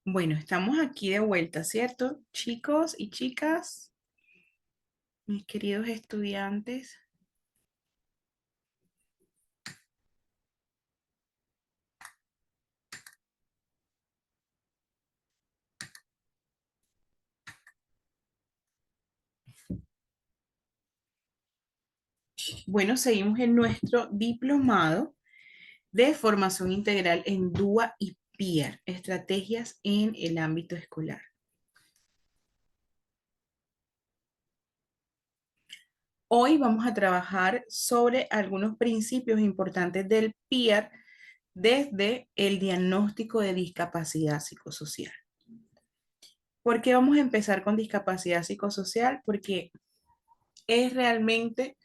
Bueno, estamos aquí de vuelta, ¿cierto? Chicos y chicas, mis queridos estudiantes. Bueno, seguimos en nuestro diplomado de formación integral en DUA y PIAR, estrategias en el ámbito escolar. Hoy vamos a trabajar sobre algunos principios importantes del PIAR desde el diagnóstico de discapacidad psicosocial. ¿Por qué vamos a empezar con discapacidad psicosocial? Porque es realmente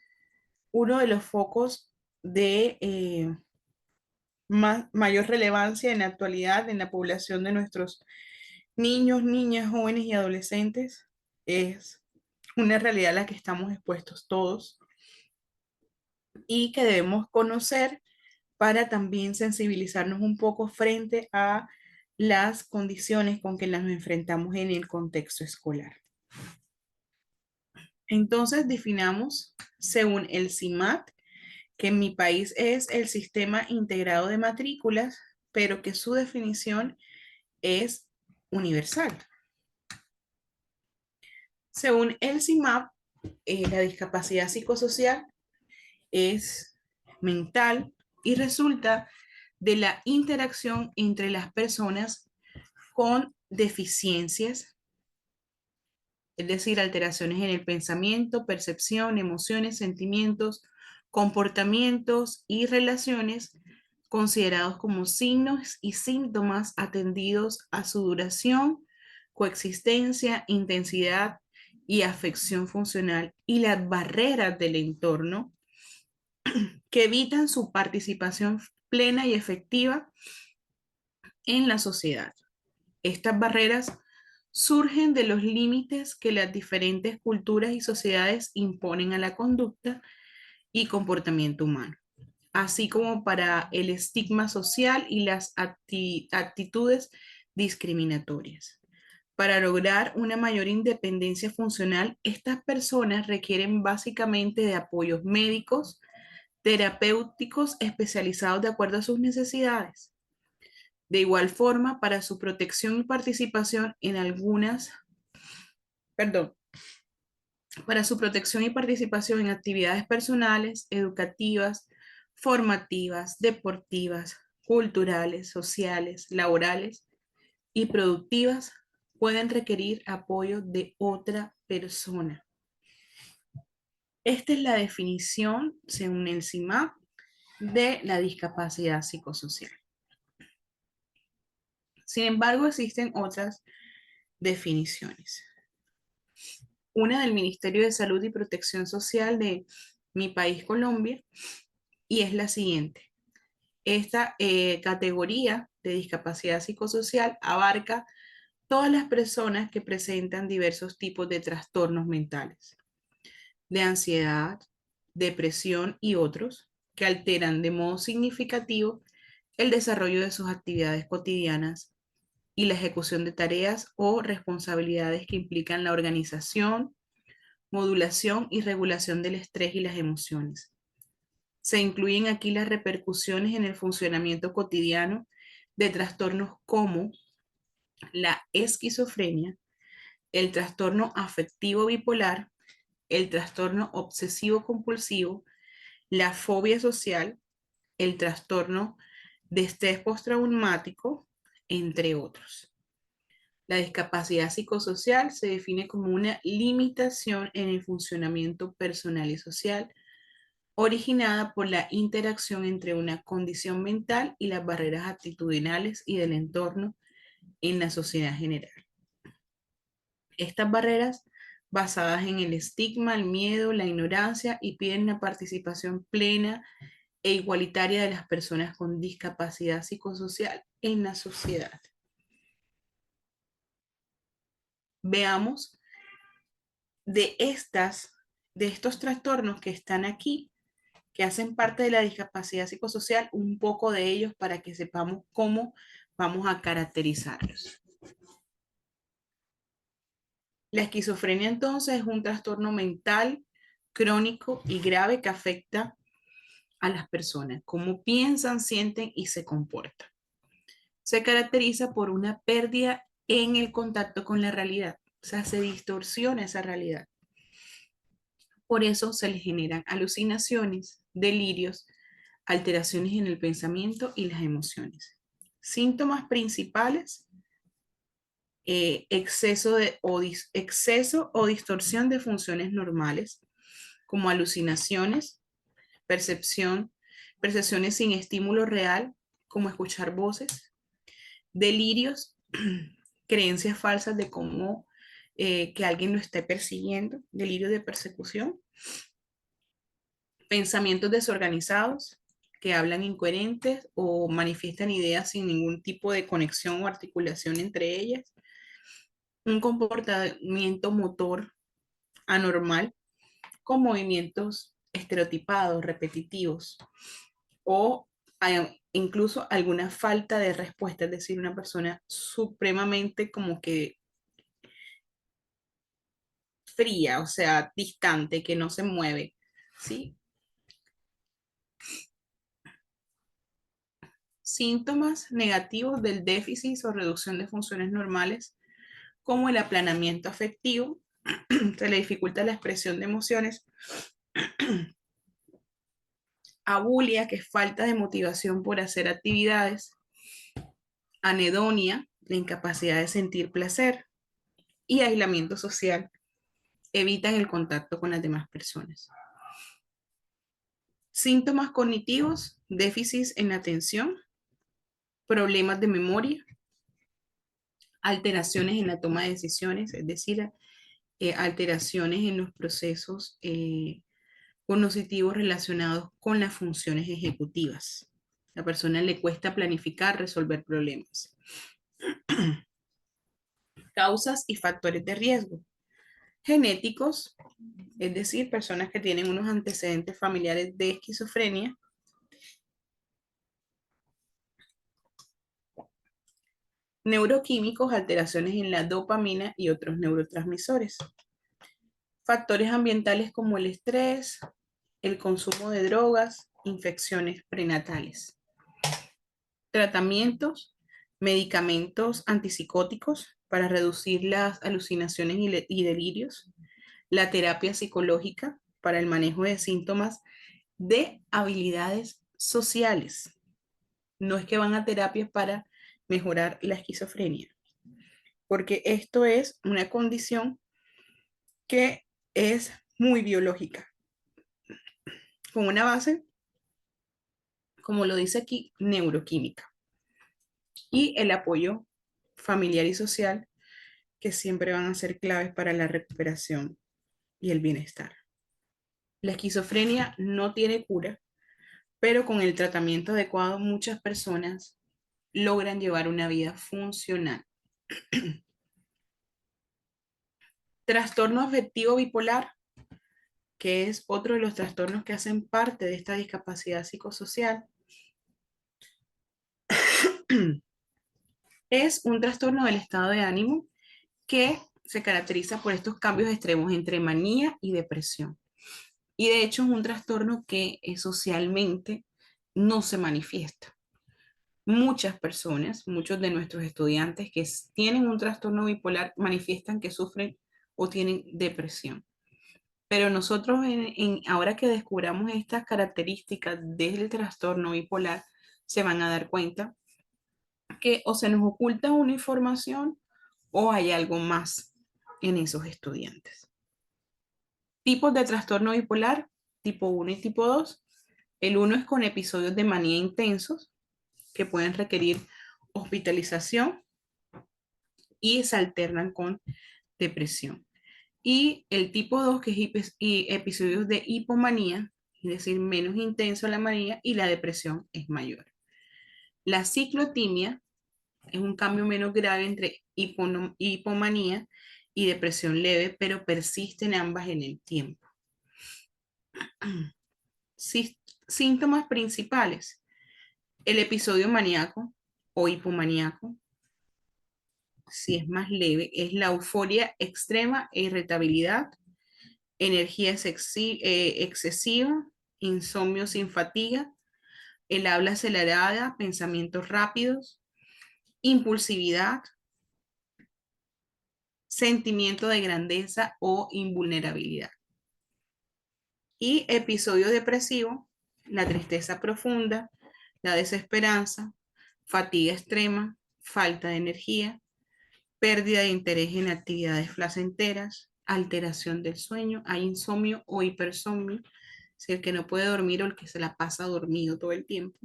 uno de los focos de mayor relevancia en la actualidad en la población de nuestros niños, niñas, jóvenes y adolescentes. Es una realidad a la que estamos expuestos todos y que debemos conocer para también sensibilizarnos un poco frente a las condiciones con que las enfrentamos en el contexto escolar. Entonces, definamos, según el CIMAT, que en mi país es el Sistema Integrado de Matrículas, pero que su definición es universal. Según el CIMAP, la discapacidad psicosocial es mental y resulta de la interacción entre las personas con deficiencias, es decir, alteraciones en el pensamiento, percepción, emociones, sentimientos, comportamientos y relaciones considerados como signos y síntomas atendidos a su duración, coexistencia, intensidad y afección funcional y las barreras del entorno que evitan su participación plena y efectiva en la sociedad. Estas barreras surgen de los límites que las diferentes culturas y sociedades imponen a la conducta y comportamiento humano, así como para el estigma social y las actitudes discriminatorias. Para lograr una mayor independencia funcional, estas personas requieren básicamente de apoyos médicos, terapéuticos especializados de acuerdo a sus necesidades. De igual forma, para su protección y participación en algunas, perdón, para su protección y participación en actividades personales, educativas, formativas, deportivas, culturales, sociales, laborales y productivas, pueden requerir apoyo de otra persona. Esta es la definición, según el CIMAP, de la discapacidad psicosocial. Sin embargo, existen otras definiciones. Una del Ministerio de Salud y Protección Social de mi país, Colombia, y es la siguiente. Esta categoría de discapacidad psicosocial abarca todas las personas que presentan diversos tipos de trastornos mentales, de ansiedad, depresión y otros, que alteran de modo significativo el desarrollo de sus actividades cotidianas y la ejecución de tareas o responsabilidades que implican la organización, modulación y regulación del estrés y las emociones. Se incluyen aquí las repercusiones en el funcionamiento cotidiano de trastornos como la esquizofrenia, el trastorno afectivo bipolar, el trastorno obsesivo compulsivo, la fobia social, el trastorno de estrés postraumático, entre otros. La discapacidad psicosocial se define como una limitación en el funcionamiento personal y social originada por la interacción entre una condición mental y las barreras actitudinales y del entorno en la sociedad general. Estas barreras basadas en el estigma, el miedo, la ignorancia y piden la participación plena e igualitaria de las personas con discapacidad psicosocial en la sociedad. Veamos de estos trastornos que están aquí, que hacen parte de la discapacidad psicosocial, un poco de ellos para que sepamos cómo vamos a caracterizarlos. La esquizofrenia entonces es un trastorno mental crónico y grave que afecta a las personas, cómo piensan, sienten y se comportan. Se caracteriza por una pérdida en el contacto con la realidad, o sea, se distorsiona esa realidad. Por eso se les generan alucinaciones, delirios, alteraciones en el pensamiento y las emociones. Síntomas principales: exceso o distorsión de funciones normales, como alucinaciones, percepción, percepciones sin estímulo real, como escuchar voces, delirios, creencias falsas de cómo que alguien lo esté persiguiendo, delirio de persecución, pensamientos desorganizados que hablan incoherentes o manifiestan ideas sin ningún tipo de conexión o articulación entre ellas, un comportamiento motor anormal con movimientos estereotipados, repetitivos o incluso alguna falta de respuesta, es decir, una persona supremamente como que fría, o sea, distante, que no se mueve, ¿sí? Síntomas negativos del déficit o reducción de funciones normales, como el aplanamiento afectivo, se le dificulta la expresión de emociones, abulia, que es falta de motivación por hacer actividades, anedonia, la incapacidad de sentir placer, y aislamiento social, evitan el contacto con las demás personas. Síntomas cognitivos: déficits en atención, problemas de memoria, alteraciones en la toma de decisiones, es decir, alteraciones en los procesos cognitivos relacionados con las funciones ejecutivas. A la persona le cuesta planificar, resolver problemas. Causas y factores de riesgo: genéticos, es decir, personas que tienen unos antecedentes familiares de esquizofrenia; neuroquímicos, alteraciones en la dopamina y otros neurotransmisores; factores ambientales como el estrés, el consumo de drogas, infecciones prenatales; tratamientos, medicamentos antipsicóticos para reducir las alucinaciones y delirios; la terapia psicológica para el manejo de síntomas de habilidades sociales. No es que van a terapia para mejorar la esquizofrenia, porque esto es una condición que es muy biológica, con una base, como lo dice aquí, neuroquímica, y el apoyo familiar y social, que siempre van a ser claves para la recuperación y el bienestar. La esquizofrenia no tiene cura, pero con el tratamiento adecuado muchas personas logran llevar una vida funcional. Trastorno afectivo bipolar, que es otro de los trastornos que hacen parte de esta discapacidad psicosocial, es un trastorno del estado de ánimo que se caracteriza por estos cambios extremos entre manía y depresión. Y de hecho es un trastorno que socialmente no se manifiesta. Muchas personas, muchos de nuestros estudiantes que tienen un trastorno bipolar manifiestan que sufren o tienen depresión. Pero nosotros, ahora que descubramos estas características del trastorno bipolar, se van a dar cuenta que o se nos oculta una información o hay algo más en esos estudiantes. Tipos de trastorno bipolar: tipo 1 y tipo 2. El 1 es con episodios de manía intensos que pueden requerir hospitalización y se alternan con depresión. Y el tipo 2, que es episodios de hipomanía, es decir, menos intenso la manía y la depresión es mayor. La ciclotimia es un cambio menos grave entre hipomanía y depresión leve, pero persisten ambas en el tiempo. Síntomas principales: el episodio maníaco o hipomaníaco, si es más leve, es la euforia extrema e irritabilidad, energía excesiva, insomnio sin fatiga, el habla acelerada, pensamientos rápidos, impulsividad, sentimiento de grandeza o invulnerabilidad. Y episodio depresivo, la tristeza profunda, la desesperanza, fatiga extrema, falta de energía, pérdida de interés en actividades placenteras, alteración del sueño, hay insomnio o hipersomnio, si el que no puede dormir o el que se la pasa dormido todo el tiempo,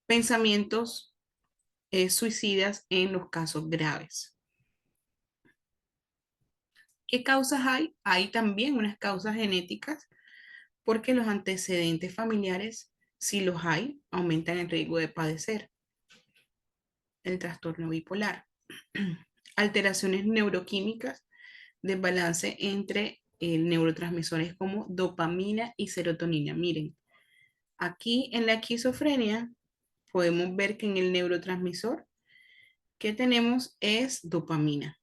pensamientos suicidas en los casos graves. ¿Qué causas hay? Hay también unas causas genéticas porque los antecedentes familiares, si los hay, aumentan el riesgo de padecer el trastorno bipolar. Alteraciones neuroquímicas, desbalance entre neurotransmisores como dopamina y serotonina. Miren, aquí en la esquizofrenia podemos ver que en el neurotransmisor que tenemos es dopamina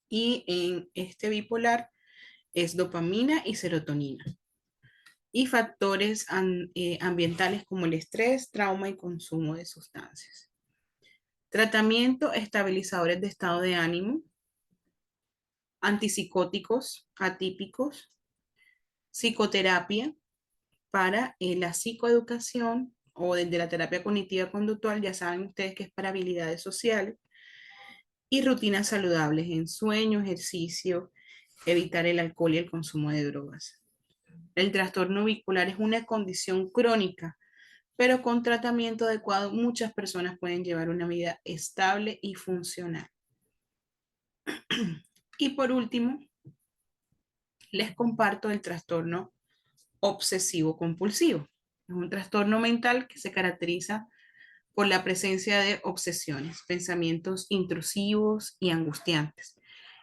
y en este bipolar es dopamina y serotonina. Y factores ambientales como el estrés, trauma y consumo de sustancias. Tratamiento, estabilizadores de estado de ánimo, antipsicóticos atípicos, psicoterapia para la psicoeducación o desde la terapia cognitiva conductual, ya saben ustedes que es para habilidades sociales, y rutinas saludables en sueño, ejercicio, evitar el alcohol y el consumo de drogas. El trastorno bipolar es una condición crónica, pero con tratamiento adecuado muchas personas pueden llevar una vida estable y funcional. Y por último, les comparto el trastorno obsesivo compulsivo. Es un trastorno mental que se caracteriza por la presencia de obsesiones, pensamientos intrusivos y angustiantes,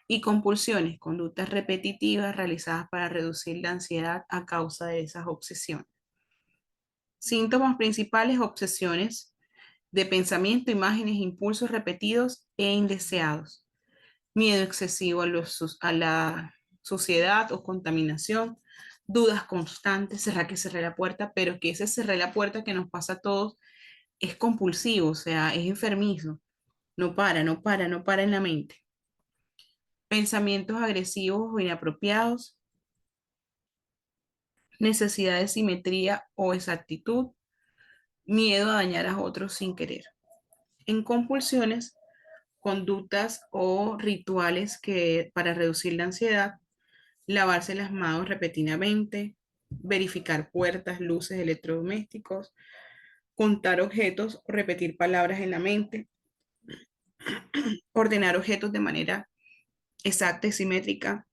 y compulsiones, conductas repetitivas realizadas para reducir la ansiedad a causa de esas obsesiones. Síntomas principales: obsesiones de pensamiento, imágenes, impulsos repetidos e indeseados, miedo excesivo a la suciedad o contaminación, dudas constantes, cerrar que cerré la puerta, pero que ese cerré la puerta que nos pasa a todos es compulsivo, o sea, es enfermizo, no para, no para, no para en la mente. Pensamientos agresivos o inapropiados, necesidad de simetría o exactitud, miedo a dañar a otros sin querer. En compulsiones, conductas o rituales que para reducir la ansiedad, lavarse las manos repetidamente, verificar puertas, luces, electrodomésticos, contar objetos o repetir palabras en la mente, ordenar objetos de manera exacta y simétrica,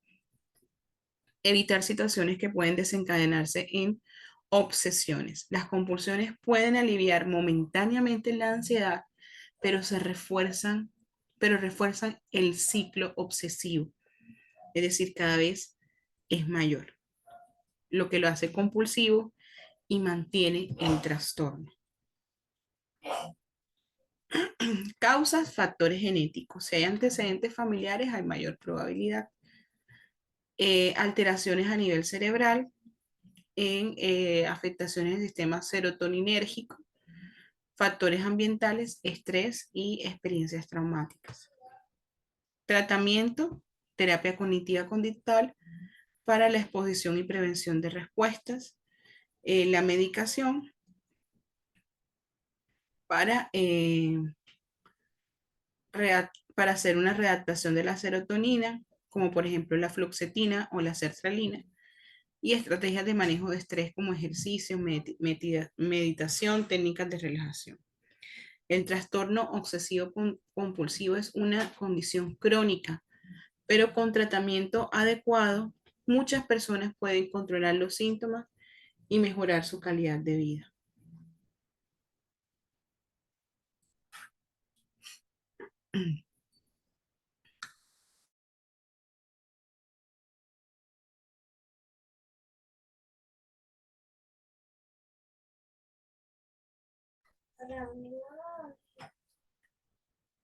evitar situaciones que pueden desencadenarse en obsesiones. Las compulsiones pueden aliviar momentáneamente la ansiedad, pero refuerzan el ciclo obsesivo, es decir, cada vez es mayor, lo que lo hace compulsivo y mantiene el trastorno. Causas, factores genéticos. Si hay antecedentes familiares, hay mayor probabilidad. Alteraciones a nivel cerebral, en afectaciones del sistema serotoninérgico, factores ambientales, estrés y experiencias traumáticas. Tratamiento, terapia cognitiva conductual para la exposición y prevención de respuestas. La medicación para, para hacer una readaptación de la serotonina, como por ejemplo la fluoxetina o la sertralina, y estrategias de manejo de estrés como ejercicio, meditación, técnicas de relajación. El trastorno obsesivo compulsivo es una condición crónica, pero con tratamiento adecuado, muchas personas pueden controlar los síntomas y mejorar su calidad de vida.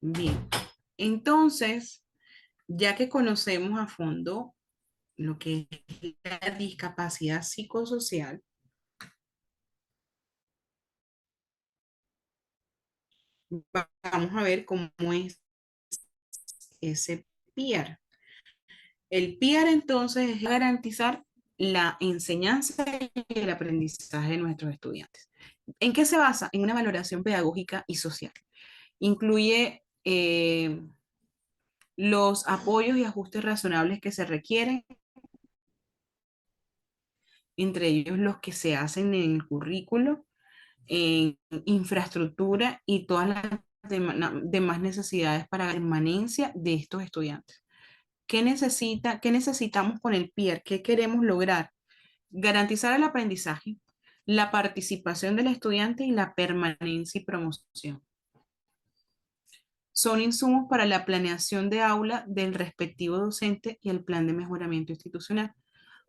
Bien, entonces, ya que conocemos a fondo lo que es la discapacidad psicosocial, vamos a ver cómo es ese PIAR. El PIAR entonces es garantizar la enseñanza y el aprendizaje de nuestros estudiantes. ¿En qué se basa? En una valoración pedagógica y social. Incluye los apoyos y ajustes razonables que se requieren, entre ellos los que se hacen en el currículo, en infraestructura y todas las demás necesidades para la permanencia de estos estudiantes. ¿Qué necesitamos con el PIER? ¿Qué queremos lograr? Garantizar el aprendizaje, la participación del estudiante y la permanencia y promoción. Son insumos para la planeación de aula del respectivo docente y el plan de mejoramiento institucional,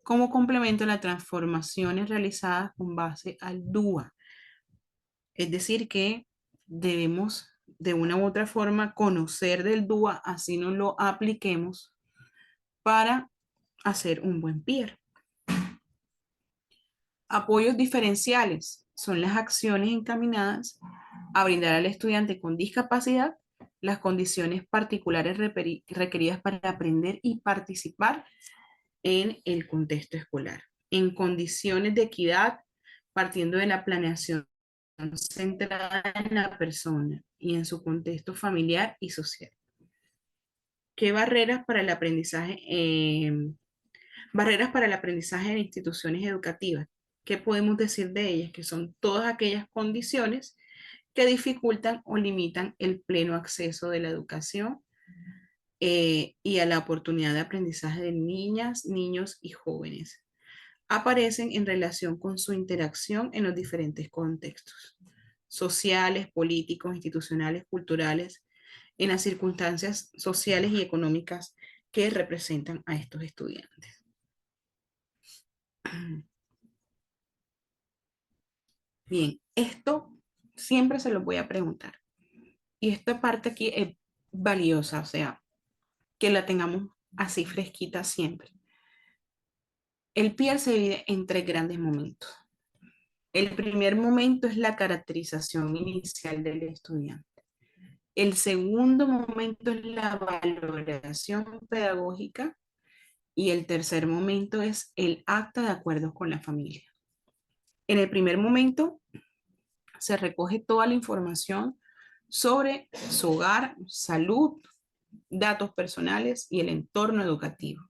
como complemento a las transformaciones realizadas con base al DUA. Es decir, que debemos de una u otra forma conocer del DUA, así no lo apliquemos para hacer un buen PIER. Apoyos diferenciales son las acciones encaminadas a brindar al estudiante con discapacidad las condiciones particulares requeridas para aprender y participar en el contexto escolar, en condiciones de equidad, partiendo de la planeación centrada en la persona y en su contexto familiar y social. ¿Qué barreras para el aprendizaje? Barreras para el aprendizaje en instituciones educativas. ¿Qué podemos decir de ellas? Que son todas aquellas condiciones que dificultan o limitan el pleno acceso de la educación y a la oportunidad de aprendizaje de niñas, niños y jóvenes. Aparecen en relación con su interacción en los diferentes contextos sociales, políticos, institucionales, culturales, en las circunstancias sociales y económicas que representan a estos estudiantes. Bien, esto siempre se lo voy a preguntar. Y esta parte aquí es valiosa, o sea, que la tengamos así fresquita siempre. El PIER se divide en tres grandes momentos. El primer momento es la caracterización inicial del estudiante. El segundo momento es la valoración pedagógica y el tercer momento es el acta de acuerdo con la familia. En el primer momento se recoge toda la información sobre su hogar, salud, datos personales y el entorno educativo.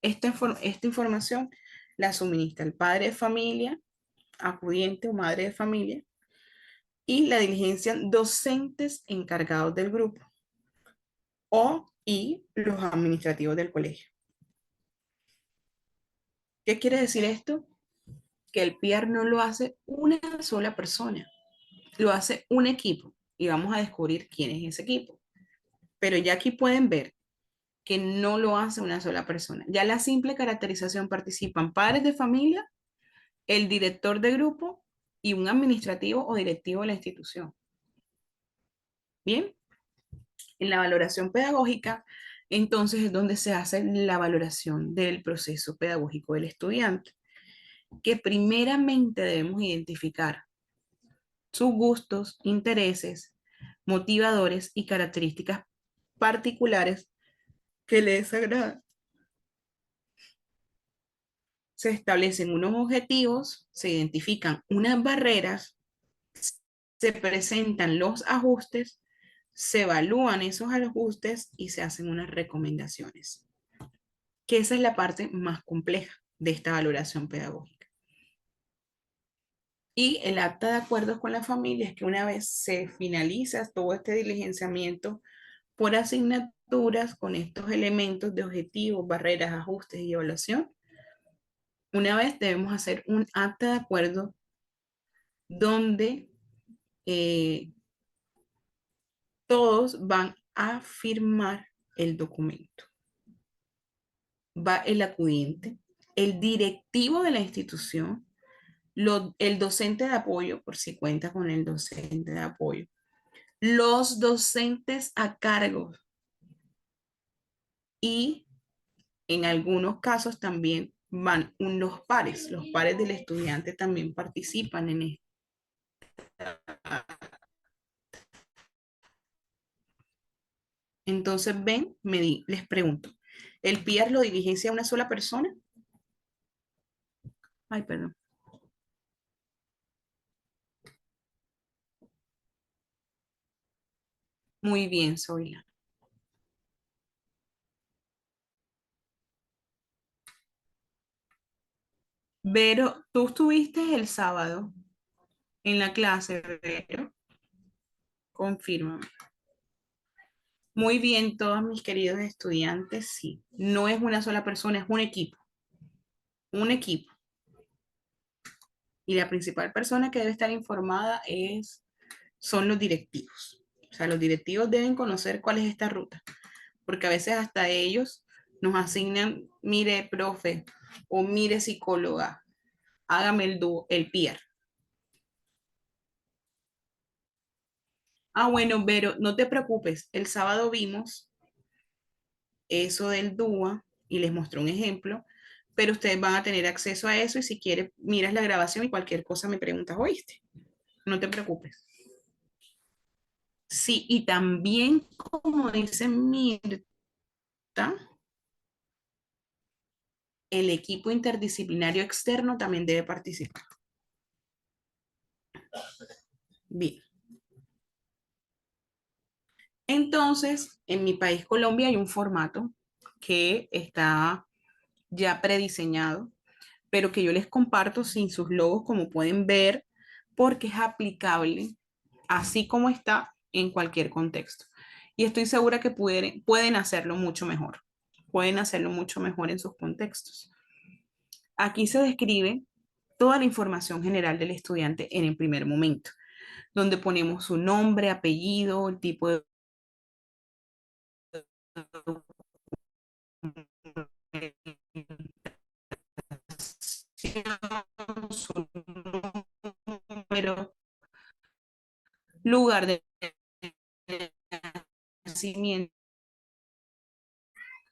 Esta información la suministra el padre de familia, acudiente o madre de familia, y la diligencian docentes encargados del grupo y los administrativos del colegio. ¿Qué quiere decir esto? Que el PIAR no lo hace una sola persona, lo hace un equipo y vamos a descubrir quién es ese equipo. Pero ya aquí pueden ver que no lo hace una sola persona. Ya la simple caracterización participan padres de familia, el director de grupo y un administrativo o directivo de la institución. Bien, en la valoración pedagógica, entonces es donde se hace la valoración del proceso pedagógico del estudiante, que primeramente debemos identificar sus gustos, intereses, motivadores y características particulares que les agradan. Se establecen unos objetivos, se identifican unas barreras, se presentan los ajustes, se evalúan esos ajustes y se hacen unas recomendaciones, que esa es la parte más compleja de esta valoración pedagógica. Y el acta de acuerdos con la familia es que una vez se finaliza todo este diligenciamiento por asignaturas con estos elementos de objetivos, barreras, ajustes y evaluación, una vez debemos hacer un acta de acuerdo donde eh, todos van a firmar el documento. Va el acudiente, el directivo de la institución, el docente de apoyo, por si cuenta con el docente de apoyo, los docentes a cargo y en algunos casos también van los pares del estudiante también participan en esto. Entonces, ven, les pregunto, ¿el PR lo dirigencia a una sola persona? Ay, perdón. Muy bien, Zoila. Vero, tú estuviste el sábado en la clase, Vero. Confírmame. Muy bien, todos mis queridos estudiantes, sí. No es una sola persona, es un equipo. Un equipo. Y la principal persona que debe estar informada son los directivos. O sea, los directivos deben conocer cuál es esta ruta, porque a veces hasta ellos nos asignan, mire, profe, o mire, psicóloga, hágame el dúo, el peer. Ah, bueno, pero no te preocupes, el sábado vimos eso del DUA y les mostré un ejemplo, pero ustedes van a tener acceso a eso y si quieres, miras la grabación y cualquier cosa me preguntas, ¿oíste? No te preocupes. Sí, y también, como dice Mirta, el equipo interdisciplinario externo también debe participar. Bien. Entonces, en mi país, Colombia, hay un formato que está ya prediseñado, pero que yo les comparto sin sus logos, como pueden ver, porque es aplicable así como está en cualquier contexto. Y estoy segura que pueden hacerlo mucho mejor. Pueden hacerlo mucho mejor en sus contextos. Aquí se describe toda la información general del estudiante en el primer momento, donde ponemos su nombre, apellido, el tipo de su número, lugar de nacimiento,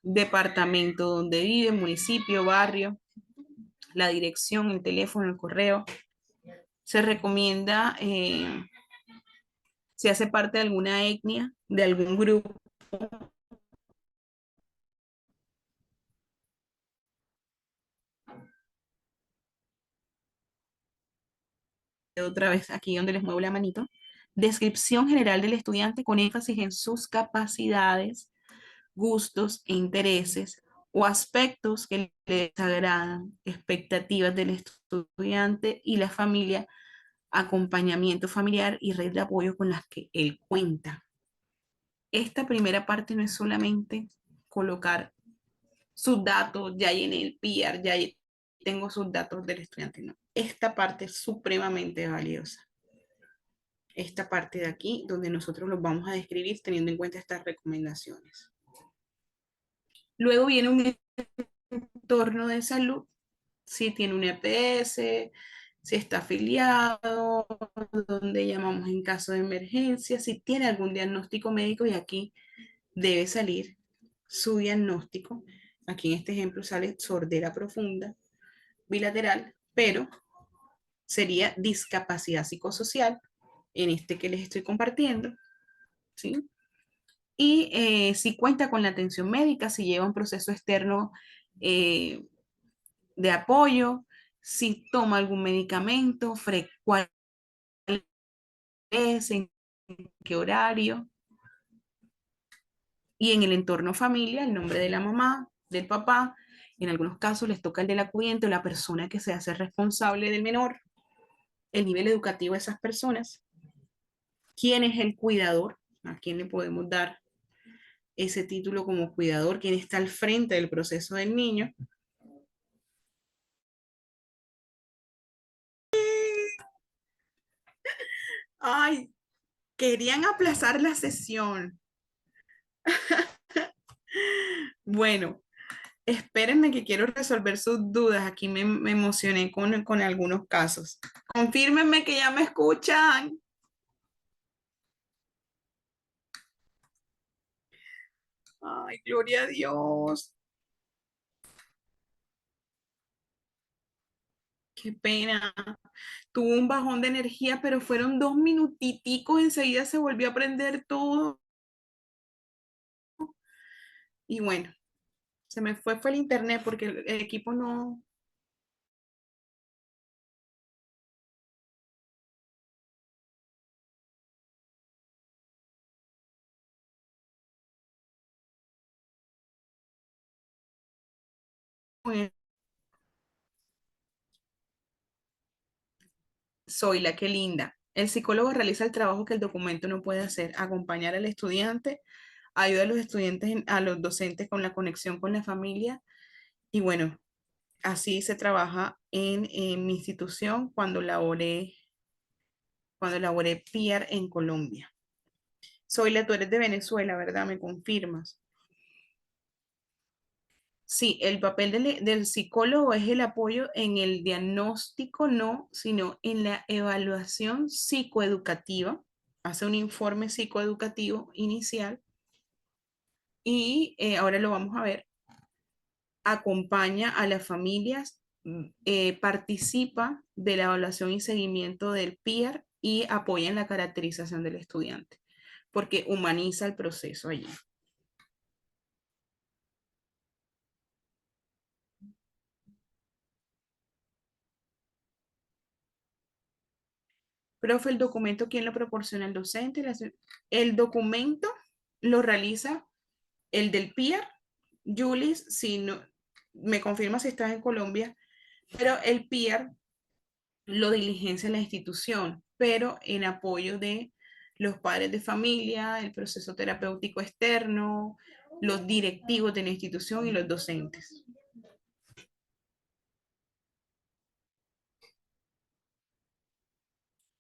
departamento donde vive, municipio, barrio, la dirección, el teléfono, el correo. Se recomienda si hace parte de alguna etnia, de algún grupo. Otra vez aquí donde les muevo la manito. Descripción general del estudiante con énfasis en sus capacidades, gustos e intereses o aspectos que les agradan, expectativas del estudiante y la familia, acompañamiento familiar y red de apoyo con las que él cuenta. Esta primera parte no es solamente colocar sus datos, ya llené el PR, ya tengo sus datos del estudiante, no. Esta parte es supremamente valiosa. Esta parte de aquí, donde nosotros los vamos a describir teniendo en cuenta estas recomendaciones. Luego viene un entorno de salud, si tiene un EPS, si está afiliado, donde llamamos en caso de emergencia, si tiene algún diagnóstico médico y aquí debe salir su diagnóstico. Aquí en este ejemplo sale sordera profunda bilateral, pero sería discapacidad psicosocial en este que les estoy compartiendo, ¿sí? Y si cuenta con la atención médica, si lleva un proceso externo eh, de apoyo, si toma algún medicamento, cuál es, en qué horario, y en el entorno familia, el nombre de la mamá, del papá, en algunos casos les toca el del acudiente o la persona que se hace responsable del menor, el nivel educativo de esas personas, quién es el cuidador, a quién le podemos dar ese título como cuidador, quién está al frente del proceso del niño. Ay, querían aplazar la sesión. Bueno, espérenme que quiero resolver sus dudas. Aquí me emocioné con algunos casos. Confírmenme que ya me escuchan. Ay, gloria a Dios. Qué pena. Tuvo un bajón de energía, pero fueron 2 minutiticos, enseguida se volvió a prender todo. Y bueno, se me fue el internet porque el equipo no. Soy la que linda. El psicólogo realiza el trabajo que el documento no puede hacer, acompañar al estudiante, ayuda a los estudiantes, a los docentes con la conexión con la familia y bueno, así se trabaja en mi institución cuando laboré PIAR en Colombia. Tú eres de Venezuela, ¿verdad? ¿Me confirmas? Sí, el papel del psicólogo es el apoyo en el diagnóstico, no, sino en la evaluación psicoeducativa. Hace un informe psicoeducativo inicial y ahora lo vamos a ver. Acompaña a las familias, participa de la evaluación y seguimiento del PIAR y apoya en la caracterización del estudiante, porque humaniza el proceso allí. Profe, el documento, ¿quién lo proporciona? ¿El docente? El documento lo realiza el del PIAR. Julis, si no, me confirma si estás en Colombia, pero el PIAR lo diligencia la institución, pero en apoyo de los padres de familia, el proceso terapéutico externo, los directivos de la institución y los docentes.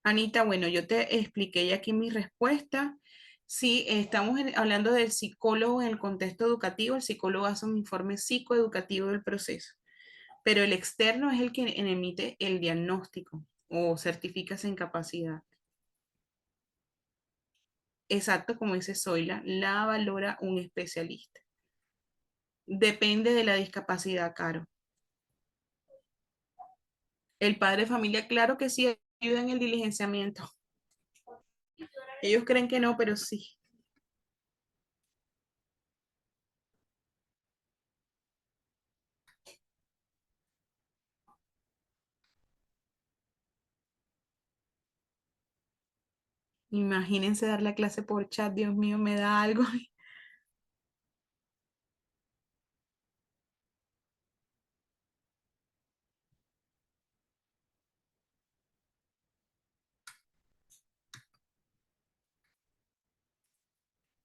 Anita, bueno, yo te expliqué ya aquí mi respuesta. Si estamos hablando del psicólogo en el contexto educativo, el psicólogo hace un informe psicoeducativo del proceso, pero el externo es el que emite el diagnóstico o certifica esa incapacidad. Exacto, como dice Zoila, la valora un especialista. Depende de la discapacidad, Caro. El padre de familia, claro que sí, ayuda en el diligenciamiento. Ellos creen que no, pero sí. Imagínense dar la clase por chat, Dios mío, me da algo.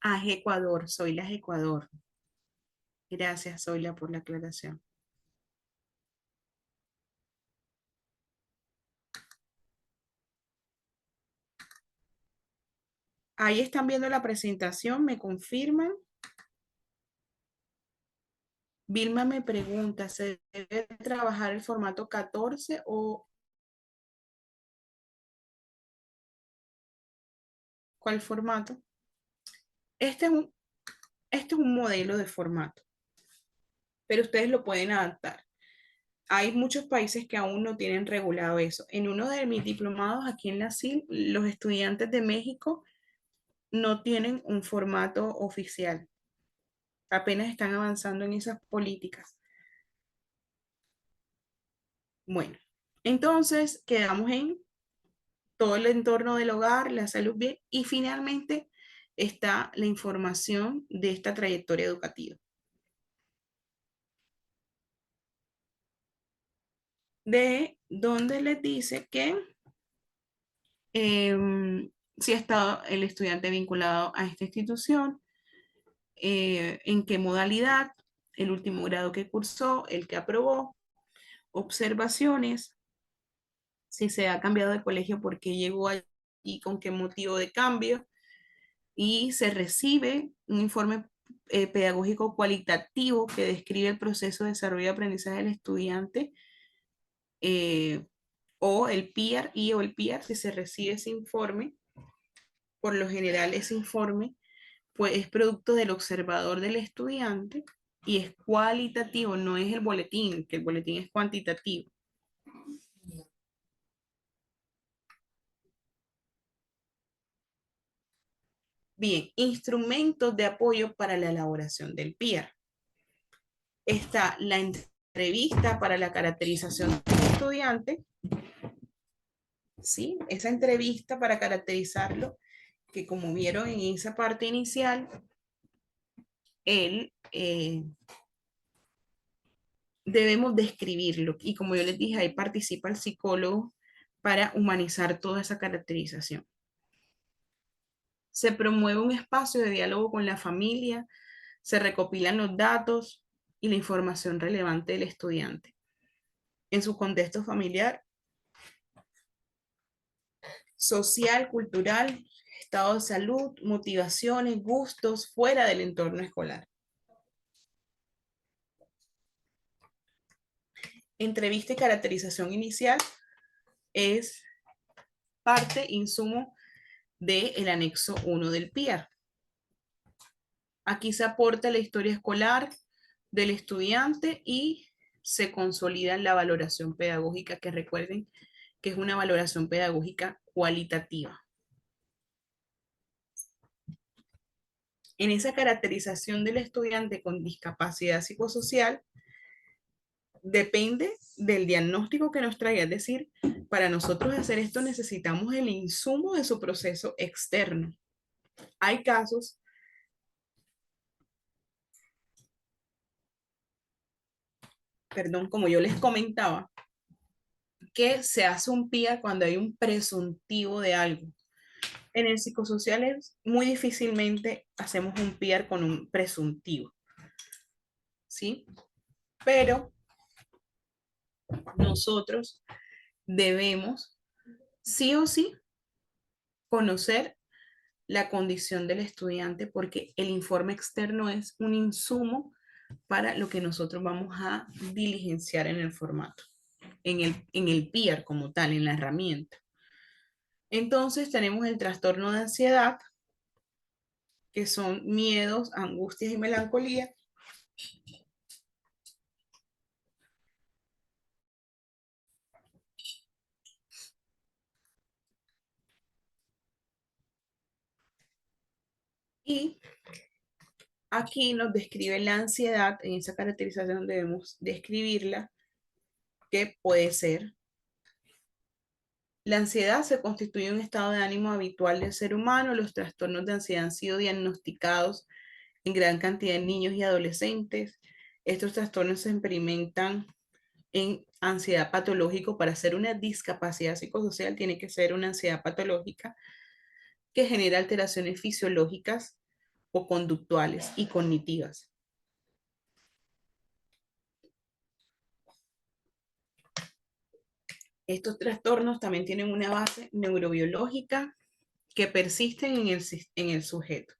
Ah, es Ecuador, Zoila es Ecuador. Gracias, Zoila, por la aclaración. Ahí están viendo la presentación, me confirman. Vilma me pregunta, ¿se debe trabajar el formato 14 o cuál formato? Este es un, este es un modelo de formato, pero ustedes lo pueden adaptar. Hay muchos países que aún no tienen regulado eso. En uno de mis diplomados aquí en la CIL, los estudiantes de México no tienen un formato oficial. Apenas están avanzando en esas políticas. Bueno, entonces quedamos en todo el entorno del hogar, la salud bien y finalmente está la información de esta trayectoria educativa. De donde les dice que si ha estado el estudiante vinculado a esta institución, en qué modalidad, el último grado que cursó, el que aprobó, observaciones, si se ha cambiado de colegio, por qué llegó allí, con qué motivo de cambio, y se recibe un informe pedagógico cualitativo que describe el proceso de desarrollo y aprendizaje del estudiante, eh, o el PIAR si se recibe ese informe, por lo general ese informe pues es producto del observador del estudiante y es cualitativo, no es el boletín, que el boletín es cuantitativo. Bien, instrumentos de apoyo para la elaboración del PIR. Está la entrevista para la caracterización del estudiante, ¿sí? Esa entrevista para caracterizarlo, que como vieron en esa parte inicial, él debemos describirlo y como yo les dije, ahí participa el psicólogo para humanizar toda esa caracterización. Se promueve un espacio de diálogo con la familia, se recopilan los datos y la información relevante del estudiante en su contexto familiar, social, cultural, estado de salud, motivaciones, gustos fuera del entorno escolar. Entrevista y caracterización inicial es parte, insumo del anexo 1 del PIR. Aquí se aporta la historia escolar del estudiante y se consolida la valoración pedagógica, que recuerden que es una valoración pedagógica cualitativa. En esa caracterización del estudiante con discapacidad psicosocial, depende del diagnóstico que nos traiga. Es decir, para nosotros hacer esto necesitamos el insumo de su proceso externo. Hay casos como yo les comentaba, que se hace un PIA cuando hay un presuntivo de algo. En el psicosocial es muy difícilmente hacemos un PIA con un presuntivo, ¿sí? Pero nosotros debemos sí o sí conocer la condición del estudiante porque el informe externo es un insumo para lo que nosotros vamos a diligenciar en el formato, en el PIR como tal, en la herramienta. Entonces tenemos el trastorno de ansiedad, que son miedos, angustias y melancolía. Y aquí nos describe la ansiedad, en esa caracterización debemos describirla, que puede ser. La ansiedad se constituye un estado de ánimo habitual del ser humano. Los trastornos de ansiedad han sido diagnosticados en gran cantidad de niños y adolescentes. Estos trastornos se experimentan en ansiedad patológico. Para ser una discapacidad psicosocial tiene que ser una ansiedad patológica que genera alteraciones fisiológicas o conductuales y cognitivas. Estos trastornos también tienen una base neurobiológica que persisten en el sujeto.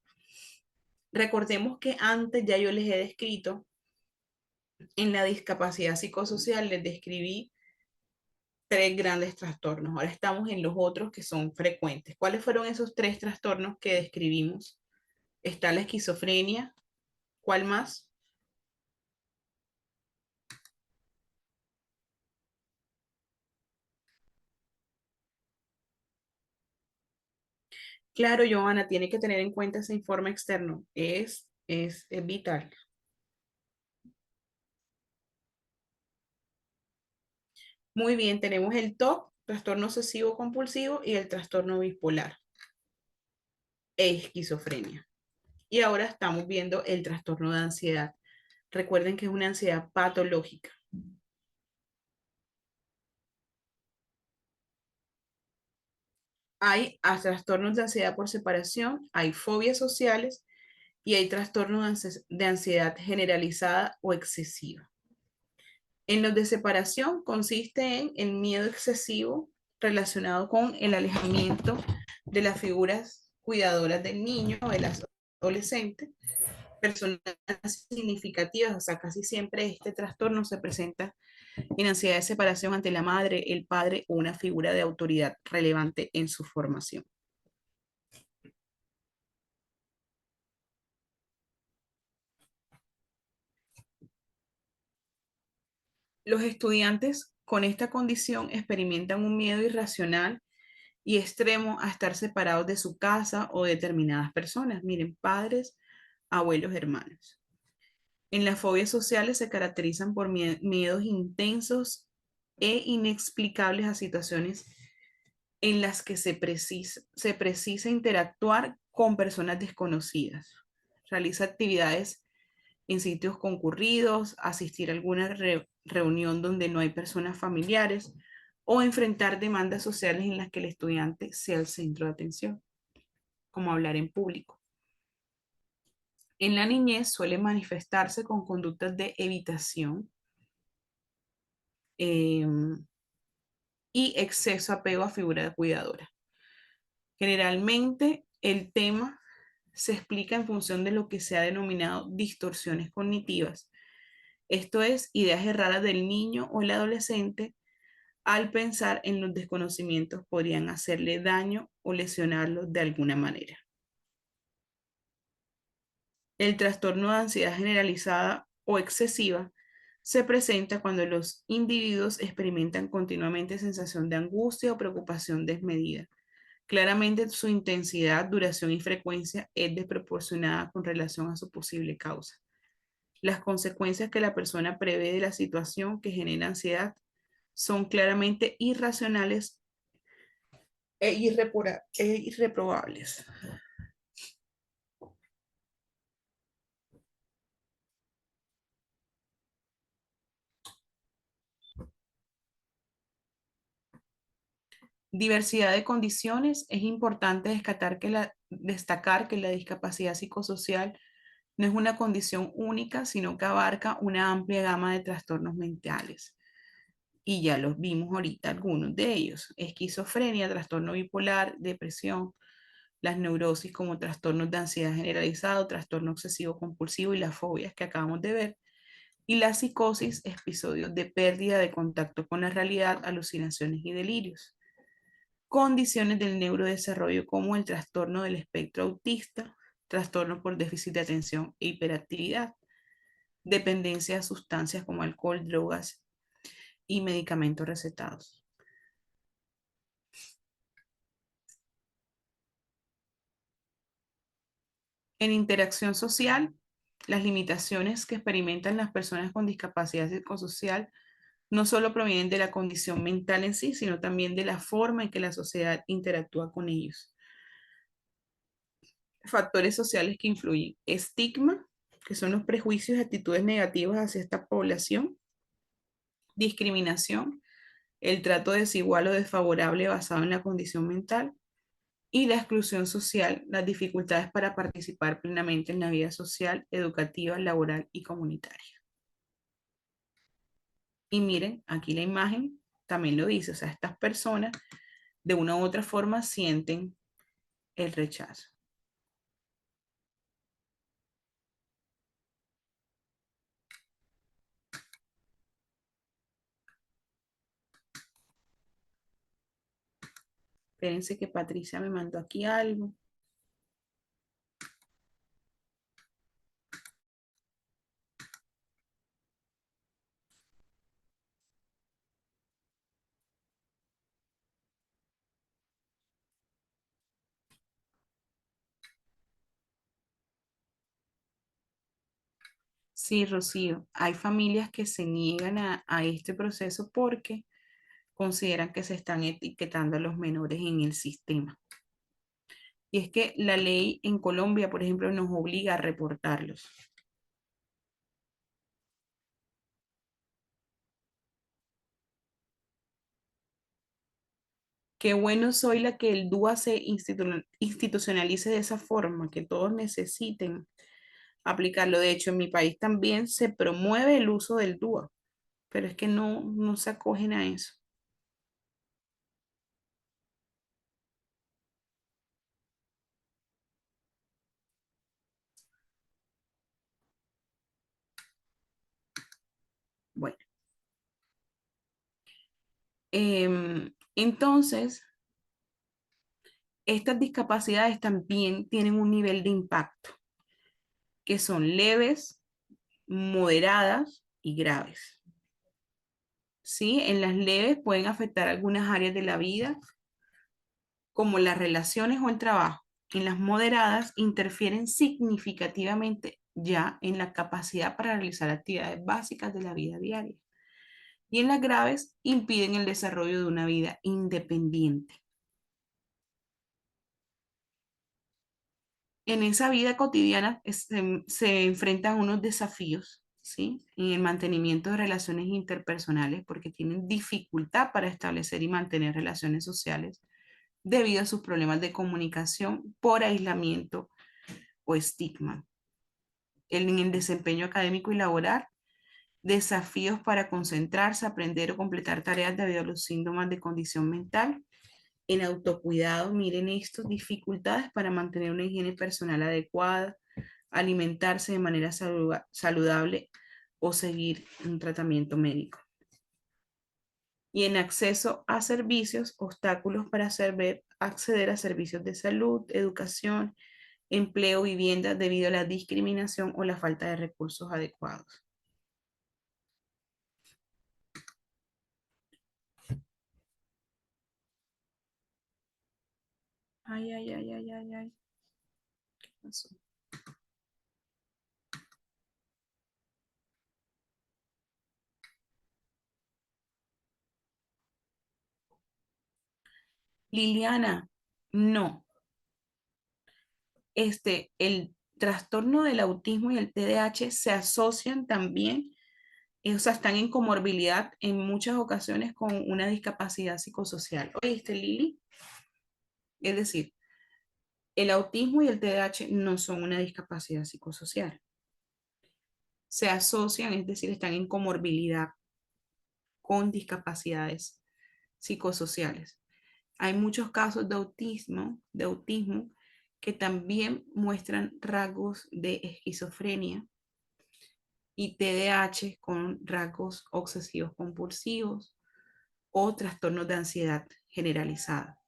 Recordemos que antes ya yo les he descrito, en la discapacidad psicosocial les describí tres grandes trastornos. Ahora estamos en los otros que son frecuentes. ¿Cuáles fueron esos tres trastornos que describimos? Está la esquizofrenia. ¿Cuál más? Claro, Johanna, tiene que tener en cuenta ese informe externo. Es vital. Muy bien, tenemos el TOC, trastorno obsesivo compulsivo, y el trastorno bipolar e esquizofrenia. Y ahora estamos viendo el trastorno de ansiedad. Recuerden que es una ansiedad patológica. Hay trastornos de ansiedad por separación, hay fobias sociales y hay trastornos de ansiedad generalizada o excesiva. En los de separación consiste en el miedo excesivo relacionado con el alejamiento de las figuras cuidadoras del niño o del adolescente, personas significativas, o sea, casi siempre este trastorno se presenta en ansiedad de separación ante la madre, el padre o una figura de autoridad relevante en su formación. Los estudiantes con esta condición experimentan un miedo irracional y extremo a estar separados de su casa o determinadas personas. Miren, padres, abuelos, hermanos. En las fobias sociales se caracterizan por miedos intensos e inexplicables a situaciones en las que se precisa interactuar con personas desconocidas. Realiza actividades en sitios concurridos, asistir a alguna reunión donde no hay personas familiares o enfrentar demandas sociales en las que el estudiante sea el centro de atención, como hablar en público. En la niñez suele manifestarse con conductas de evitación eh, y exceso apego a figura cuidadora. Generalmente el tema se explica en función de lo que se ha denominado distorsiones cognitivas, esto es, ideas erradas del niño o el adolescente al pensar en los desconocimientos podrían hacerle daño o lesionarlo de alguna manera. El trastorno de ansiedad generalizada o excesiva se presenta cuando los individuos experimentan continuamente sensación de angustia o preocupación desmedida. Claramente su intensidad, duración y frecuencia es desproporcionada con relación a su posible causa. Las consecuencias que la persona prevé de la situación que genera ansiedad son claramente irracionales irreprobables. Diversidad de condiciones. Es importante destacar que la discapacidad psicosocial no es una condición única, sino que abarca una amplia gama de trastornos mentales. Y ya los vimos ahorita algunos de ellos: esquizofrenia, trastorno bipolar, depresión, las neurosis como trastornos de ansiedad generalizado, trastorno obsesivo compulsivo y las fobias que acabamos de ver, y la psicosis, episodios de pérdida de contacto con la realidad, alucinaciones y delirios. Condiciones del neurodesarrollo como el trastorno del espectro autista, trastorno por déficit de atención e hiperactividad, dependencia de sustancias como alcohol, drogas y medicamentos recetados. En interacción social, las limitaciones que experimentan las personas con discapacidad psicosocial no solo provienen de la condición mental en sí, sino también de la forma en que la sociedad interactúa con ellos. Factores sociales que influyen: estigma, que son los prejuicios y actitudes negativas hacia esta población; discriminación, el trato desigual o desfavorable basado en la condición mental; y la exclusión social, las dificultades para participar plenamente en la vida social, educativa, laboral y comunitaria. Y miren, aquí la imagen también lo dice, o sea, estas personas de una u otra forma sienten el rechazo. Espérense que Patricia me mandó aquí algo. Sí, Rocío, hay familias que se niegan a este proceso porque consideran que se están etiquetando a los menores en el sistema. Y es que la ley en Colombia, por ejemplo, nos obliga a reportarlos. Qué bueno soy la que el DUA se institucionalice de esa forma, que todos necesiten aplicarlo. De hecho, en mi país también se promueve el uso del DUA, pero es que no se acogen a eso. Bueno, entonces, estas discapacidades también tienen un nivel de impacto, que son leves, moderadas y graves. ¿sí? En las leves pueden afectar algunas áreas de la vida, como las relaciones o el trabajo. En las moderadas interfieren significativamente ya en la capacidad para realizar actividades básicas de la vida diaria. Y en las graves impiden el desarrollo de una vida independiente. En esa vida cotidiana se enfrentan unos desafíos, ¿sí? En el mantenimiento de relaciones interpersonales porque tienen dificultad para establecer y mantener relaciones sociales debido a sus problemas de comunicación por aislamiento o estigma. En el desempeño académico y laboral, desafíos para concentrarse, aprender o completar tareas debido a los síntomas de condición mental. En autocuidado, miren esto, dificultades para mantener una higiene personal adecuada, alimentarse de manera saludable o seguir un tratamiento médico. Y en acceso a servicios, obstáculos para acceder a servicios de salud, educación, empleo, vivienda debido a la discriminación o la falta de recursos adecuados. Ay, ay, ay, ay, ay, ay. ¿Qué pasó? Liliana, no. El trastorno del autismo y el TDAH se asocian también, o sea, están en comorbilidad en muchas ocasiones con una discapacidad psicosocial. ¿Oíste, Lili? Es decir, el autismo y el TDAH no son una discapacidad psicosocial. Se asocian, es decir, están en comorbilidad con discapacidades psicosociales. Hay muchos casos de autismo que también muestran rasgos de esquizofrenia y TDAH con rasgos obsesivos compulsivos o trastornos de ansiedad generalizada.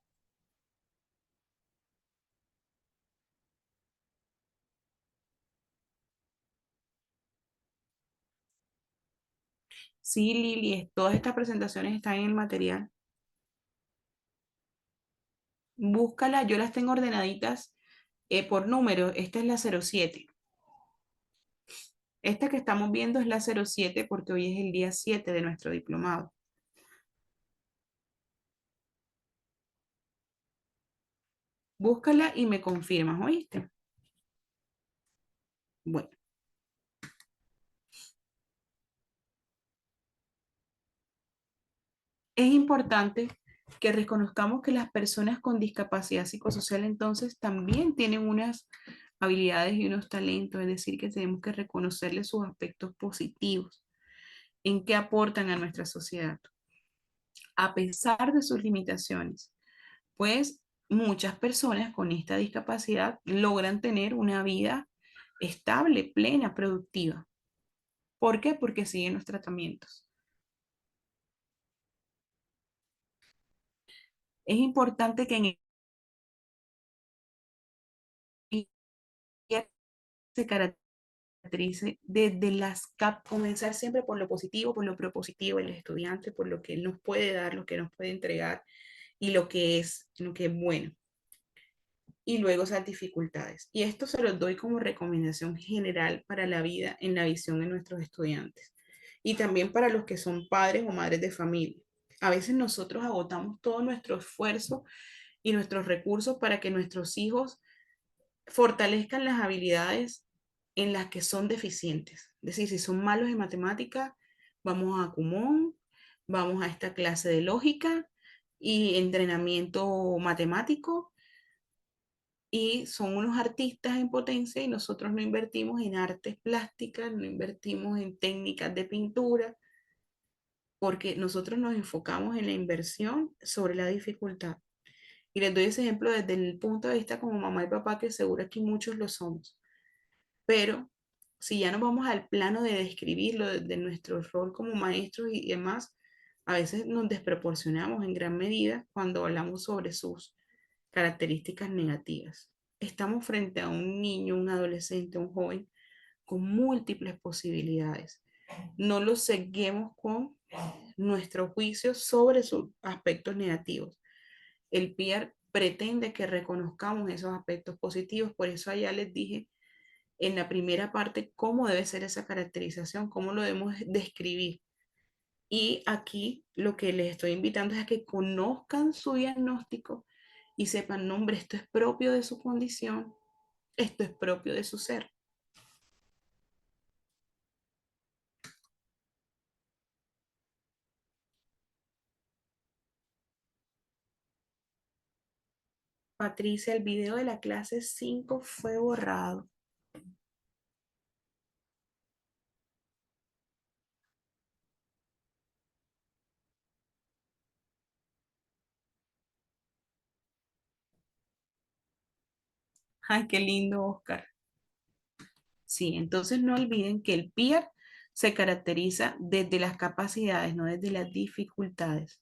Sí, Lili, todas estas presentaciones están en el material. Búscala, yo las tengo ordenaditas por número. Esta es la 07. Esta que estamos viendo es la 07 porque hoy es el día 7 de nuestro diplomado. Búscala y me confirmas, ¿oíste? Bueno, es importante que reconozcamos que las personas con discapacidad psicosocial entonces también tienen unas habilidades y unos talentos, es decir, que tenemos que reconocerles sus aspectos positivos, en qué aportan a nuestra sociedad, a pesar de sus limitaciones. Pues muchas personas con esta discapacidad logran tener una vida estable, plena, productiva. ¿Por qué? Porque siguen los tratamientos. Es importante que en el día se caracterice desde comenzar siempre por lo positivo, por lo propositivo del estudiante, por lo que él nos puede dar, lo que nos puede entregar y lo que es bueno. Y luego esas dificultades. Y esto se los doy como recomendación general para la vida en la visión de nuestros estudiantes. Y también para los que son padres o madres de familia. A veces nosotros agotamos todo nuestro esfuerzo y nuestros recursos para que nuestros hijos fortalezcan las habilidades en las que son deficientes. Es decir, si son malos en matemáticas, vamos a Kumon, vamos a esta clase de lógica y entrenamiento matemático y son unos artistas en potencia y nosotros no invertimos en artes plásticas, no invertimos en técnicas de pintura, porque nosotros nos enfocamos en la inversión sobre la dificultad. Y les doy ese ejemplo desde el punto de vista como mamá y papá, que seguro aquí muchos lo somos. Pero si ya nos vamos al plano de describirlo, de nuestro rol como maestros y demás, a veces nos desproporcionamos en gran medida cuando hablamos sobre sus características negativas. Estamos frente a un niño, un adolescente, un joven con múltiples posibilidades. no los ceguemos con nuestro juicio sobre sus aspectos negativos. El peer pretende que reconozcamos esos aspectos positivos, por eso allá les dije en la primera parte cómo debe ser esa caracterización, cómo lo debemos describir. Y aquí lo que les estoy invitando es a que conozcan su diagnóstico y sepan, no, hombre, esto es propio de su condición, esto es propio de su ser. Patricia, el video de la clase 5 fue borrado. Ay, qué lindo, Oscar. Sí, entonces no olviden que el peer se caracteriza desde las capacidades, no desde las dificultades.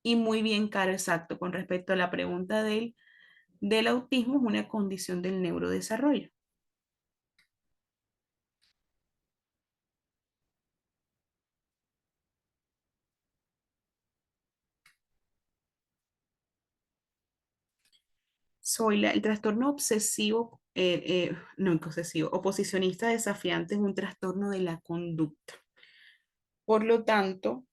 Y muy bien, Caro, exacto, con respecto a la pregunta del autismo, es una condición del neurodesarrollo. El trastorno obsesivo, no obsesivo, oposicionista desafiante es un trastorno de la conducta. Por lo tanto,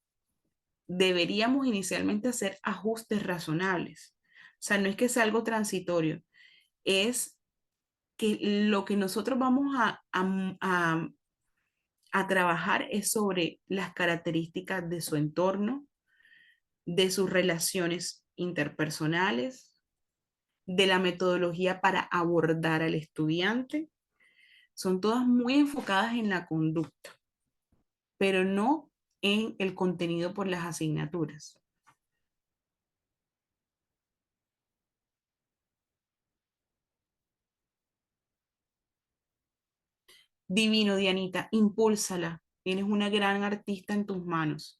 deberíamos inicialmente hacer ajustes razonables. O sea, no es que sea algo transitorio, es que lo que nosotros vamos a trabajar es sobre las características de su entorno, de sus relaciones interpersonales, de la metodología para abordar al estudiante. Son todas muy enfocadas en la conducta, pero no en el contenido por las asignaturas. Divino, Dianita, impúlsala. Tienes una gran artista en tus manos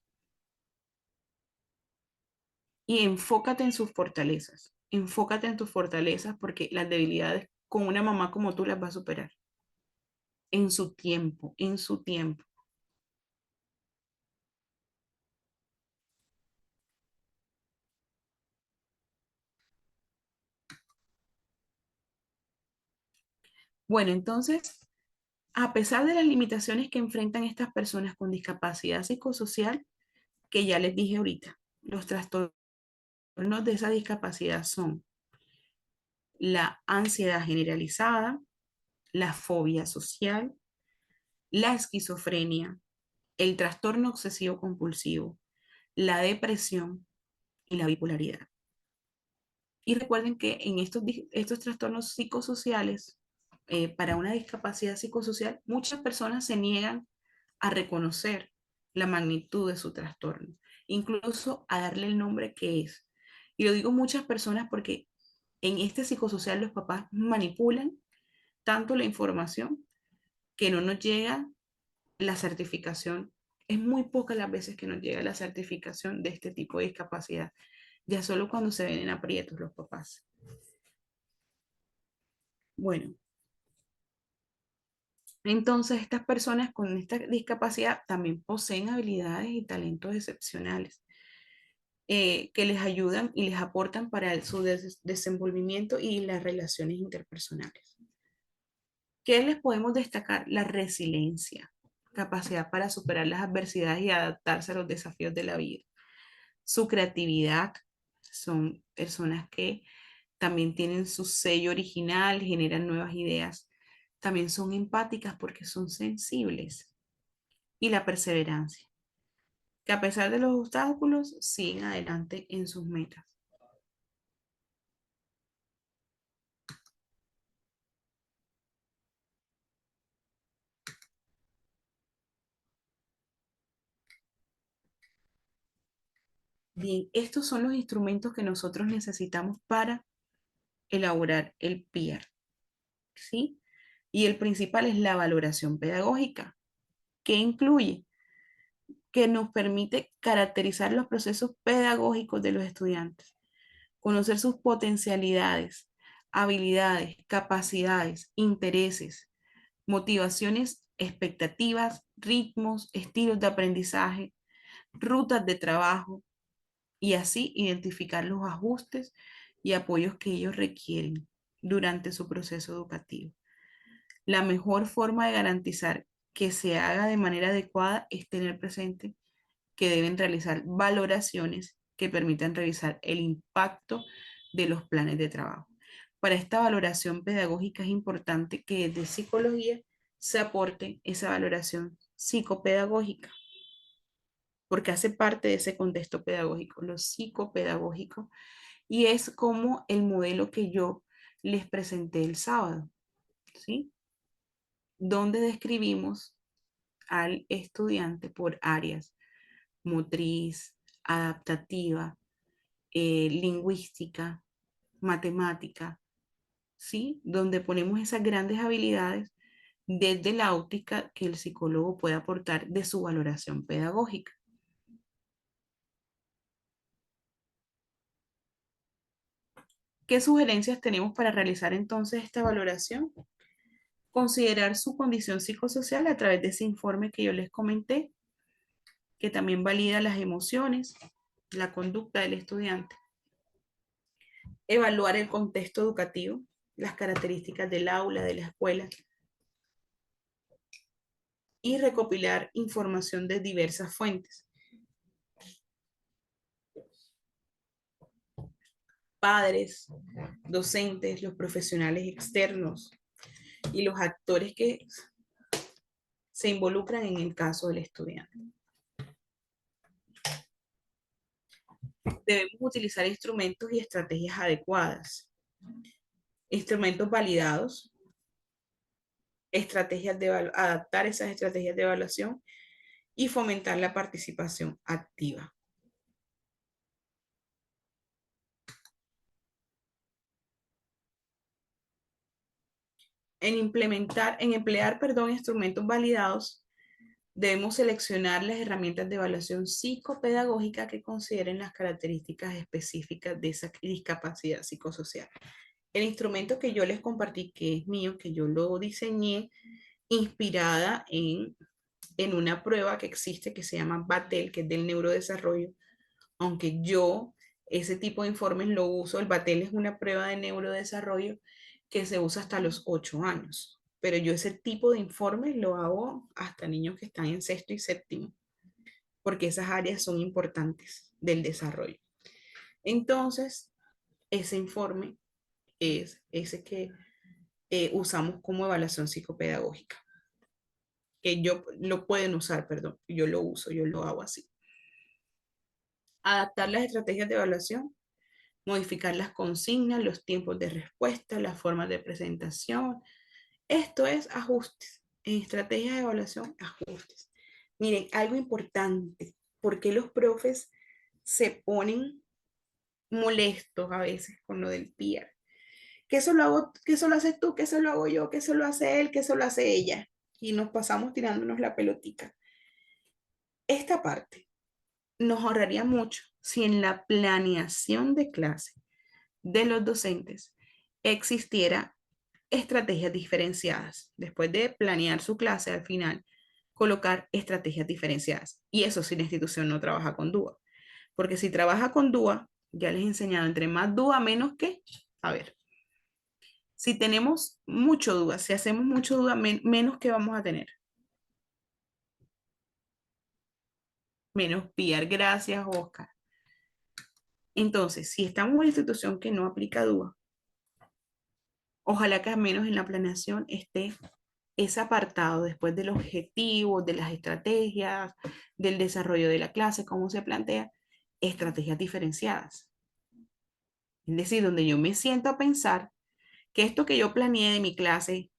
y enfócate en sus fortalezas. Enfócate en tus fortalezas porque las debilidades con una mamá como tú las va a superar en su tiempo, en su tiempo. Bueno, entonces, a pesar de las limitaciones que enfrentan estas personas con discapacidad psicosocial, que ya les dije ahorita, los trastornos de esa discapacidad son la ansiedad generalizada, la fobia social, la esquizofrenia, el trastorno obsesivo compulsivo, la depresión y la bipolaridad. Y recuerden que en estos trastornos psicosociales, para una discapacidad psicosocial, muchas personas se niegan a reconocer la magnitud de su trastorno, incluso a darle el nombre que es. Y lo digo muchas personas porque en este psicosocial los papás manipulan tanto la información que no nos llega la certificación. Es muy pocas las veces que nos llega la certificación de este tipo de discapacidad, ya solo cuando se ven en aprietos los papás. Bueno, entonces estas personas con esta discapacidad también poseen habilidades y talentos excepcionales que les ayudan y les aportan para su desenvolvimiento y las relaciones interpersonales. ¿Qué les podemos destacar? La resiliencia, capacidad para superar las adversidades y adaptarse a los desafíos de la vida. Su creatividad, son personas que también tienen su sello original, generan nuevas ideas. También son empáticas porque son sensibles. Y la perseverancia, que a pesar de los obstáculos, siguen adelante en sus metas. Bien, estos son los instrumentos que nosotros necesitamos para elaborar el PIR, ¿sí? Y el principal es la valoración pedagógica, que incluye que nos permite caracterizar los procesos pedagógicos de los estudiantes, conocer sus potencialidades, habilidades, capacidades, intereses, motivaciones, expectativas, ritmos, estilos de aprendizaje, rutas de trabajo y así identificar los ajustes y apoyos que ellos requieren durante su proceso educativo. La mejor forma de garantizar que se haga de manera adecuada es tener presente que deben realizar valoraciones que permitan revisar el impacto de los planes de trabajo. Para esta valoración pedagógica es importante que desde psicología se aporte esa valoración psicopedagógica, porque hace parte de ese contexto pedagógico, lo psicopedagógico, y es como el modelo que yo les presenté el sábado, ¿sí? Donde describimos al estudiante por áreas: motriz, adaptativa, lingüística, matemática, ¿sí? Donde ponemos esas grandes habilidades desde la óptica que el psicólogo puede aportar de su valoración pedagógica. ¿Qué sugerencias tenemos para realizar entonces esta valoración? Considerar su condición psicosocial a través de ese informe que yo les comenté, que también valida las emociones, la conducta del estudiante. Evaluar el contexto educativo, las características del aula, de la escuela, y recopilar información de diversas fuentes: padres, docentes, los profesionales externos y los actores que se involucran en el caso del estudiante. Debemos utilizar instrumentos y estrategias adecuadas, instrumentos validados, adaptar esas estrategias de evaluación y fomentar la participación activa. En emplear, instrumentos validados, debemos seleccionar las herramientas de evaluación psicopedagógica que consideren las características específicas de esa discapacidad psicosocial. El instrumento que yo les compartí, que es mío, que yo lo diseñé inspirada en una prueba que existe que se llama Battelle, que es del neurodesarrollo, aunque yo ese tipo de informes lo uso. El Battelle es una prueba de neurodesarrollo que se usa hasta los 8 años, pero yo ese tipo de informes lo hago hasta niños que están en sexto y séptimo, porque esas áreas son importantes del desarrollo. Entonces, ese informe es ese que usamos como evaluación psicopedagógica, que yo lo pueden usar, perdón, yo lo uso, yo lo hago así. Adaptar las estrategias de evaluación, modificar las consignas, los tiempos de respuesta, las formas de presentación. Esto es ajustes. En estrategias de evaluación, ajustes. Miren, algo importante, porque los profes se ponen molestos a veces con lo del peer. Que eso lo hago, que eso lo haces tú, que eso lo hago yo, que eso lo hace él, que eso lo hace ella. Y nos pasamos tirándonos la pelotica. Esta parte nos ahorraría mucho si en la planeación de clase de los docentes existiera estrategias diferenciadas. Después de planear su clase, al final, colocar estrategias diferenciadas. Y eso si la institución no trabaja con DUA. Porque si trabaja con DUA, ya les he enseñado, entre más DUA, menos que, a ver, si tenemos mucho DUA, si hacemos mucho DUA, menos que vamos a tener. Menos PIAR, gracias, Oscar. Entonces, si estamos en una institución que no aplica DUA, ojalá que al menos en la planeación esté ese apartado después del objetivo, de las estrategias, del desarrollo de la clase, cómo se plantea, estrategias diferenciadas. Es decir, donde yo me siento a pensar que esto que yo planeé de mi clase,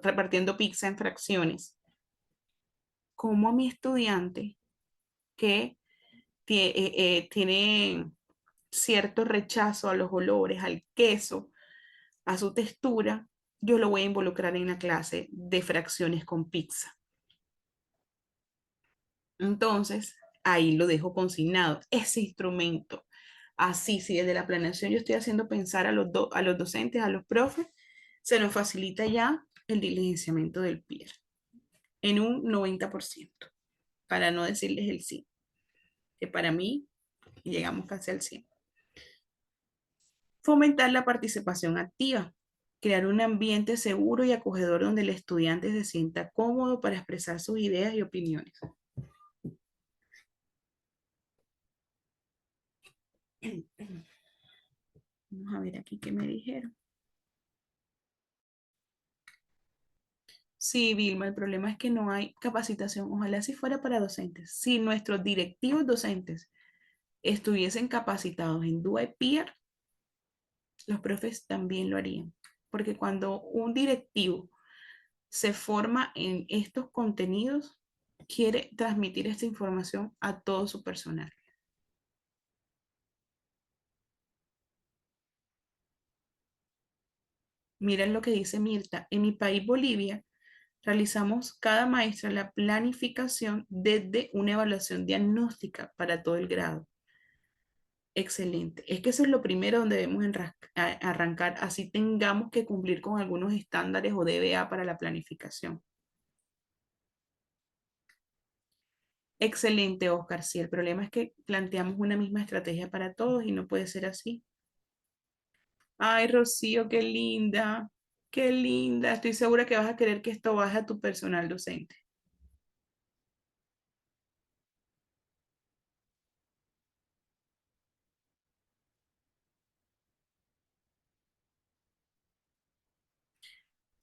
repartiendo pizza en fracciones, como a mi estudiante que tiene cierto rechazo a los olores, al queso, a su textura, yo lo voy a involucrar en la clase de fracciones con pizza. Entonces, ahí lo dejo consignado, ese instrumento. Así, si desde la planeación yo estoy haciendo pensar a los docentes, a los profes, se nos facilita ya el diligenciamiento del peer en un 90%, para no decirles el 100, que para mí llegamos casi al 100. Fomentar la participación activa, crear un ambiente seguro y acogedor donde el estudiante se sienta cómodo para expresar sus ideas y opiniones. Vamos a ver aquí qué me dijeron. Sí, Vilma, el problema es que no hay capacitación. Ojalá si fuera para docentes. Si nuestros directivos docentes estuviesen capacitados en DUA y peer, los profes también lo harían. Porque cuando un directivo se forma en estos contenidos, quiere transmitir esta información a todo su personal. Miren lo que dice Mirta. En mi país, Bolivia, realizamos cada maestra la planificación desde una evaluación diagnóstica para todo el grado. Excelente. Es que eso es lo primero donde debemos arrancar, así tengamos que cumplir con algunos estándares o DBA para la planificación. Excelente, Oscar. Sí, el problema es que planteamos una misma estrategia para todos y no puede ser así. Ay, Rocío, qué linda, qué linda. Estoy segura que vas a querer que esto baje a tu personal docente.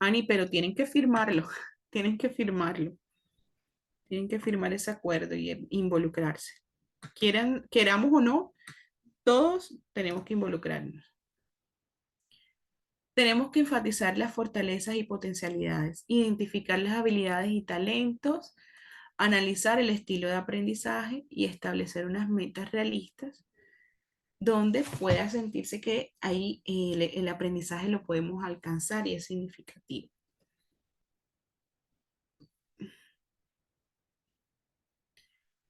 Ani, pero tienen que firmarlo, tienen que firmarlo, tienen que firmar ese acuerdo y involucrarse. Queramos o no, todos tenemos que involucrarnos. Tenemos que enfatizar las fortalezas y potencialidades, identificar las habilidades y talentos, analizar el estilo de aprendizaje y establecer unas metas realistas donde pueda sentirse que ahí el aprendizaje lo podemos alcanzar y es significativo.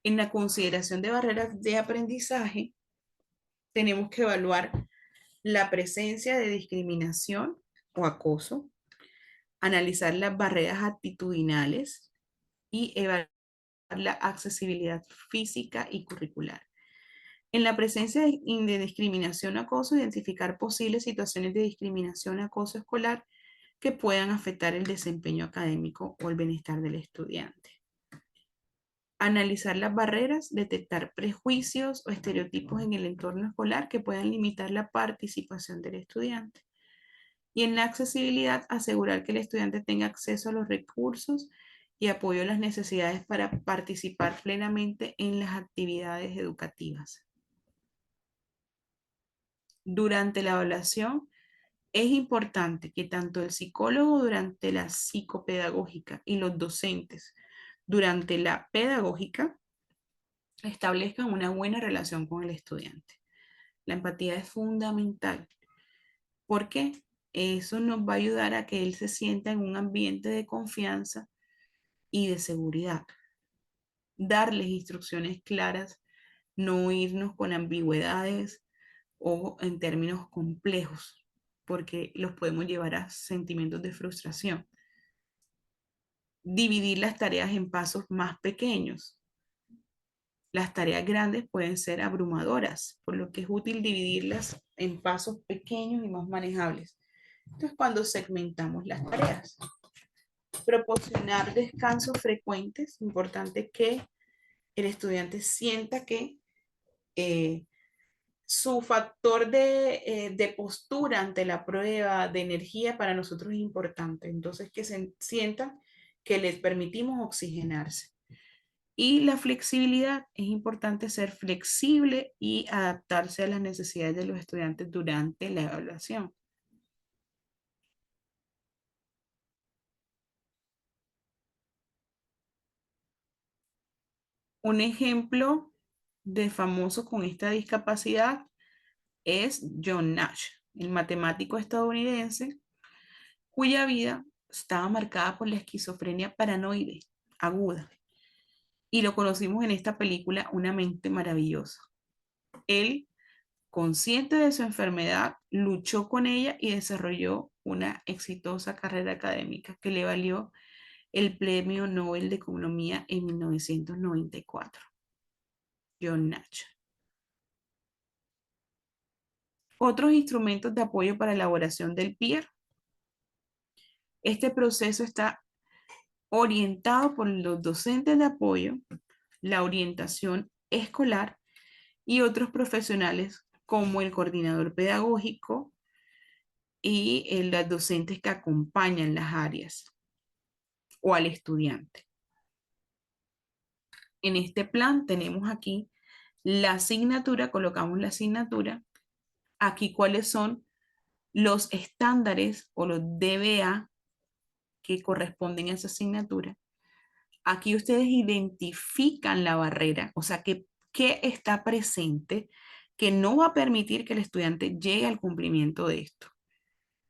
En la consideración de barreras de aprendizaje, tenemos que evaluar la presencia de discriminación o acoso, analizar las barreras actitudinales y evaluar la accesibilidad física y curricular. En la presencia de discriminación o acoso, identificar posibles situaciones de discriminación o acoso escolar que puedan afectar el desempeño académico o el bienestar del estudiante. Analizar las barreras, detectar prejuicios o estereotipos en el entorno escolar que puedan limitar la participación del estudiante. Y en la accesibilidad, asegurar que el estudiante tenga acceso a los recursos y apoyo a las necesidades para participar plenamente en las actividades educativas. Durante la evaluación, es importante que tanto el psicólogo durante la psicopedagógica y los docentes durante la pedagógica establezcan una buena relación con el estudiante. La empatía es fundamental porque eso nos va a ayudar a que él se sienta en un ambiente de confianza y de seguridad. Darles instrucciones claras, no irnos con ambigüedades o en términos complejos, porque los podemos llevar a sentimientos de frustración. Dividir las tareas en pasos más pequeños. Las tareas grandes pueden ser abrumadoras, por lo que es útil dividirlas en pasos pequeños y más manejables. Entonces, cuando segmentamos las tareas, proporcionar descansos frecuentes, importante que el estudiante sienta que eh, su factor de postura ante la prueba de energía para nosotros es importante. Entonces, que se sientan que les permitimos oxigenarse. Y la flexibilidad, es importante ser flexible y adaptarse a las necesidades de los estudiantes durante la evaluación. Un ejemplo de famoso con esta discapacidad es John Nash, el matemático estadounidense cuya vida estaba marcada por la esquizofrenia paranoide aguda. Y lo conocimos en esta película Una mente maravillosa. Él, consciente de su enfermedad, luchó con ella y desarrolló una exitosa carrera académica que le valió el Premio Nobel de Economía en 1994, John Nash. Otros instrumentos de apoyo para elaboración del PIR. Este proceso está orientado por los docentes de apoyo, la orientación escolar y otros profesionales como el coordinador pedagógico y las docentes que acompañan las áreas o al estudiante. En este plan tenemos aquí la asignatura, colocamos la asignatura, aquí cuáles son los estándares o los DBA que corresponden a esa asignatura. Aquí ustedes identifican la barrera, o sea, que está presente que no va a permitir que el estudiante llegue al cumplimiento de esto.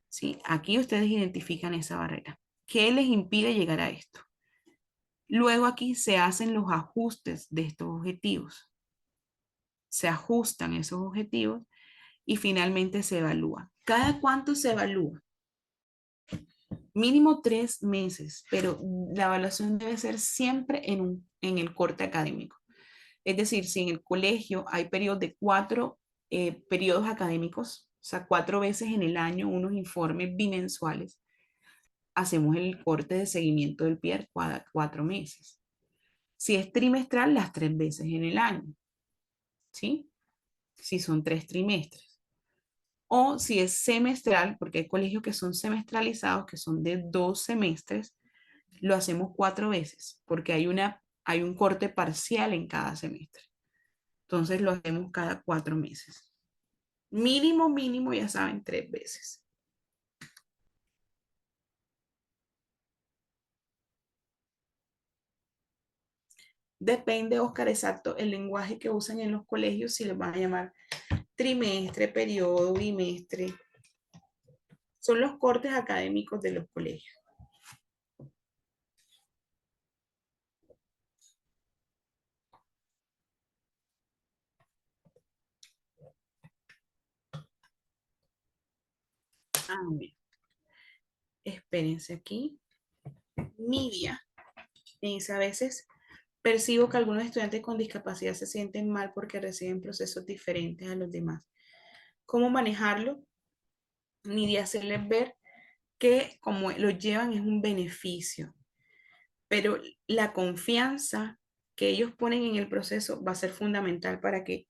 ¿Sí? Aquí ustedes identifican esa barrera. ¿Qué les impide llegar a esto? Luego aquí se hacen los ajustes de estos objetivos. Se ajustan esos objetivos y finalmente se evalúa. ¿Cada cuánto se evalúa? Mínimo 3 meses, pero la evaluación debe ser siempre en el corte académico. Es decir, si en el colegio hay periodos de 4 periodos académicos, o sea, 4 veces en el año unos informes bimensuales, hacemos el corte de seguimiento del PIR cada 4 meses. Si es trimestral, las 3 veces en el año, ¿sí? Si son 3 trimestres. O si es semestral, porque hay colegios que son semestralizados, que son de 2 semestres, lo hacemos 4 veces, porque hay un corte parcial en cada semestre. Entonces lo hacemos cada 4 meses. Mínimo, mínimo, ya saben, 3 veces. Depende, Oscar, exacto, el lenguaje que usan en los colegios, si les van a llamar trimestre, periodo, bimestre. Son los cortes académicos de los colegios. Ah, bien. Espérense aquí. Media. A veces percibo que algunos estudiantes con discapacidad se sienten mal porque reciben procesos diferentes a los demás. ¿Cómo manejarlo? Ni de hacerles ver que como lo llevan es un beneficio, pero la confianza que ellos ponen en el proceso va a ser fundamental para que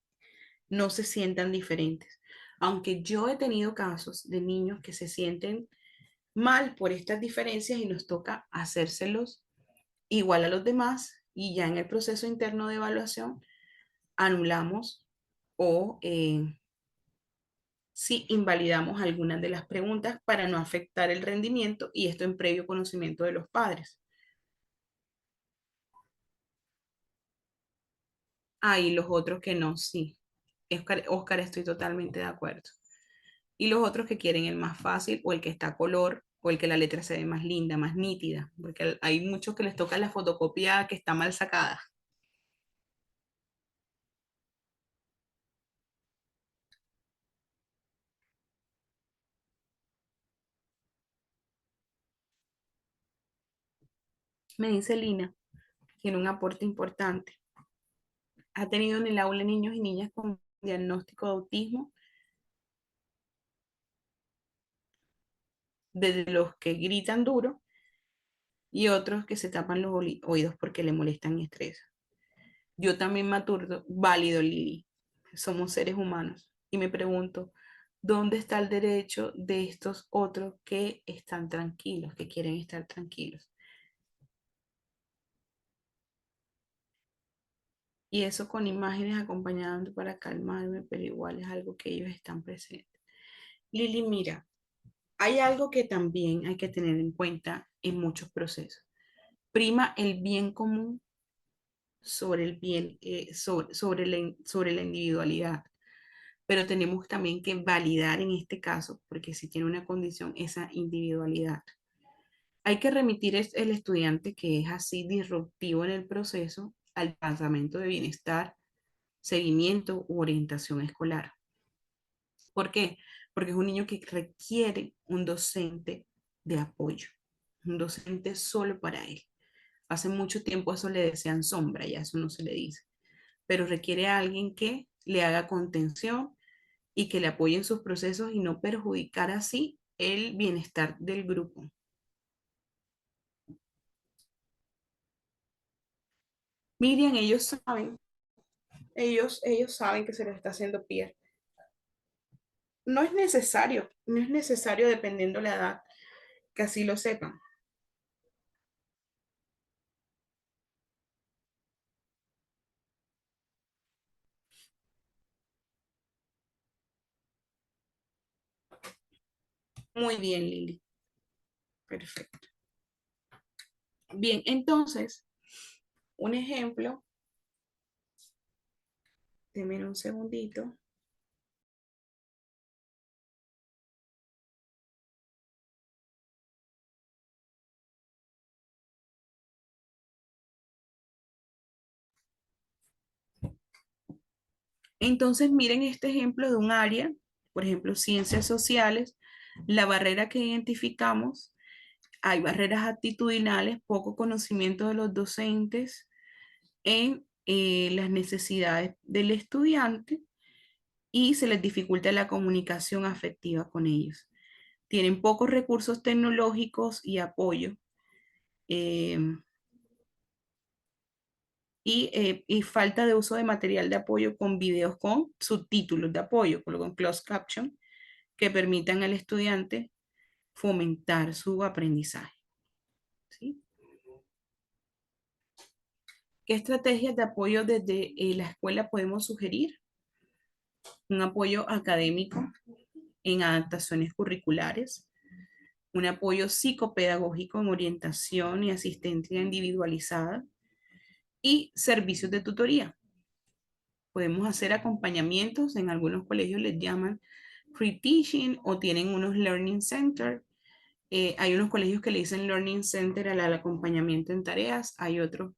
no se sientan diferentes. Aunque yo he tenido casos de niños que se sienten mal por estas diferencias y nos toca hacérselos igual a los demás y ya en el proceso interno de evaluación anulamos o si invalidamos algunas de las preguntas para no afectar el rendimiento y esto en previo conocimiento de los padres. Ah, y los otros que no, sí. Oscar, estoy totalmente de acuerdo. Y los otros que quieren el más fácil o el que está a color o el que la letra se ve más linda, más nítida, porque hay muchos que les toca la fotocopia que está mal sacada. Me dice Lina, tiene un aporte importante. Ha tenido en el aula niños y niñas con diagnóstico de autismo, desde los que gritan duro y otros que se tapan los oídos porque le molestan y estresan. Yo también me aturdo, válido, Lili. Somos seres humanos. Y me pregunto, ¿dónde está el derecho de estos otros que están tranquilos, que quieren estar tranquilos? Y eso con imágenes acompañando para calmarme, pero igual es algo que ellos están presentes. Lili, mira, hay algo que también hay que tener en cuenta en muchos procesos. Prima el bien común sobre el bien, sobre la individualidad. Pero tenemos también que validar en este caso, porque si tiene una condición, esa individualidad. Hay que remitir el estudiante que es así disruptivo en el proceso al departamento de bienestar, seguimiento u orientación escolar. ¿Por qué? Porque es un niño que requiere un docente de apoyo, un docente solo para él. Hace mucho tiempo eso le decían sombra, ya eso no se le dice, pero requiere a alguien que le haga contención y que le apoye en sus procesos y no perjudicar así el bienestar del grupo. Miriam, ellos saben que se les está haciendo pie. No es necesario dependiendo la edad que así lo sepan. Muy bien, Lili. Perfecto. Bien, entonces, un ejemplo, denme un segundito. Entonces, miren este ejemplo de un área, por ejemplo, ciencias sociales, la barrera que identificamos, hay barreras actitudinales, poco conocimiento de los docentes en las necesidades del estudiante y se les dificulta la comunicación afectiva con ellos. Tienen pocos recursos tecnológicos y apoyo. eh, y falta de uso de material de apoyo con videos con subtítulos de apoyo, con closed caption, que permitan al estudiante fomentar su aprendizaje. ¿Sí? ¿Qué estrategias de apoyo desde la escuela podemos sugerir? Un apoyo académico en adaptaciones curriculares, un apoyo psicopedagógico en orientación y asistencia individualizada y servicios de tutoría. Podemos hacer acompañamientos, en algunos colegios les llaman free teaching o tienen unos learning center. Hay unos colegios que le dicen learning center al acompañamiento en tareas, hay otros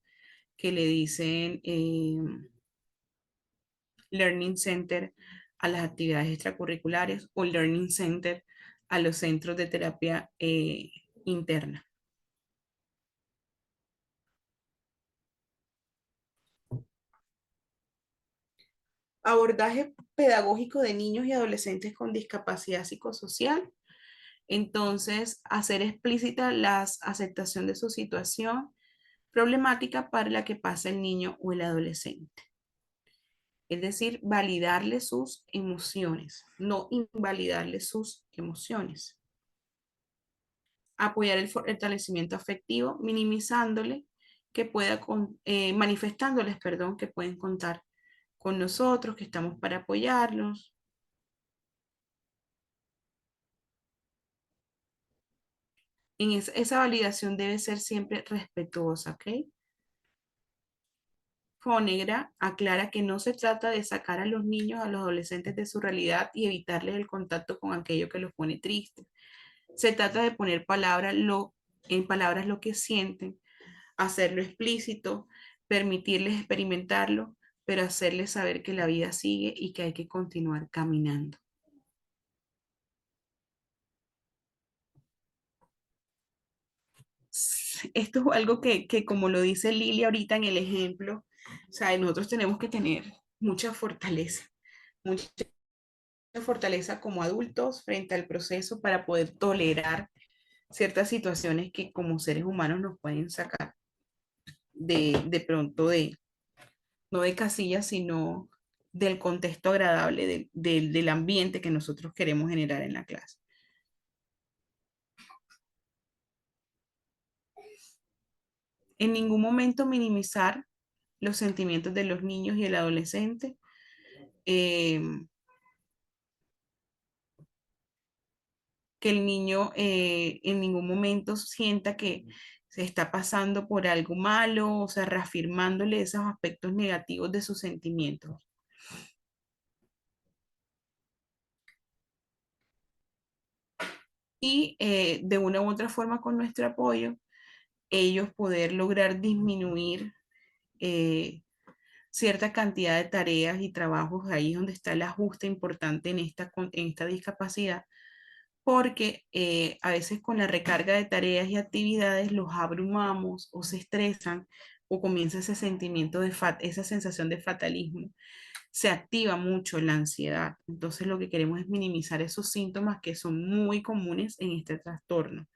que le dicen learning center a las actividades extracurriculares o learning center a los centros de terapia interna. Abordaje pedagógico de niños y adolescentes con discapacidad psicosocial. Entonces, hacer explícita la aceptación de su situación problemática para la que pasa el niño o el adolescente. Es decir, validarle sus emociones, no invalidarle sus emociones. Apoyar el fortalecimiento afectivo, minimizándole que pueda, manifestándoles, perdón, que pueden contar con nosotros, que estamos para apoyarlos. Esa validación debe ser siempre respetuosa, ¿ok? Fonegra aclara que no se trata de sacar a los niños, a los adolescentes de su realidad y evitarles el contacto con aquello que los pone tristes. Se trata de poner en palabras lo que sienten, hacerlo explícito, permitirles experimentarlo, pero hacerles saber que la vida sigue y que hay que continuar caminando. Esto es algo que como lo dice Lili ahorita en el ejemplo, o sea, nosotros tenemos que tener mucha mucha fortaleza como adultos frente al proceso para poder tolerar ciertas situaciones que como seres humanos nos pueden sacar de pronto no de casillas, sino del contexto agradable, del ambiente que nosotros queremos generar en la clase. En ningún momento minimizar los sentimientos de los niños y el adolescente. eh, que el niño en ningún momento sienta que se está pasando por algo malo, o sea, reafirmándole esos aspectos negativos de sus sentimientos. Y de una u otra forma con nuestro apoyo, ellos poder lograr disminuir, eh, cierta cantidad de tareas y trabajos, ahí es donde está el ajuste importante en esta discapacidad, porque a veces con la recarga de tareas y actividades los abrumamos o se estresan o comienza ese sentimiento esa sensación de fatalismo. Se activa mucho la ansiedad. Entonces lo que queremos es minimizar esos síntomas que son muy comunes en este trastorno.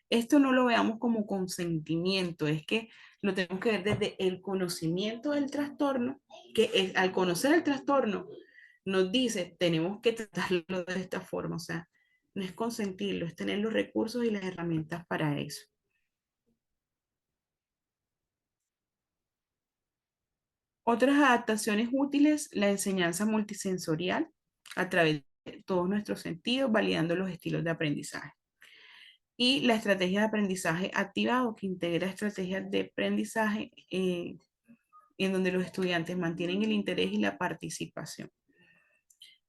Esto no lo veamos como consentimiento, es que lo tenemos que ver desde el conocimiento del trastorno, que al conocer el trastorno nos dice, tenemos que tratarlo de esta forma, o sea, no es consentirlo, es tener los recursos y las herramientas para eso. Otras adaptaciones útiles, la enseñanza multisensorial a través de todos nuestros sentidos, validando los estilos de aprendizaje. Y la estrategia de aprendizaje activado, que integra estrategias de aprendizaje en donde los estudiantes mantienen el interés y la participación.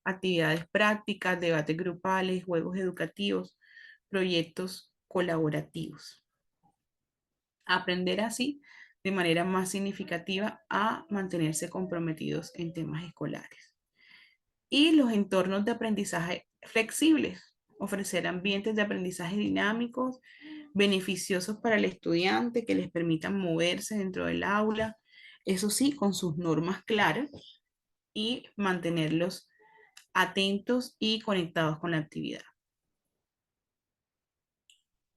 Actividades prácticas, debates grupales, juegos educativos, proyectos colaborativos. Aprender así de manera más significativa a mantenerse comprometidos en temas escolares. Y los entornos de aprendizaje flexibles, ofrecer ambientes de aprendizaje dinámicos, beneficiosos para el estudiante, que les permitan moverse dentro del aula, eso sí, con sus normas claras y mantenerlos atentos y conectados con la actividad.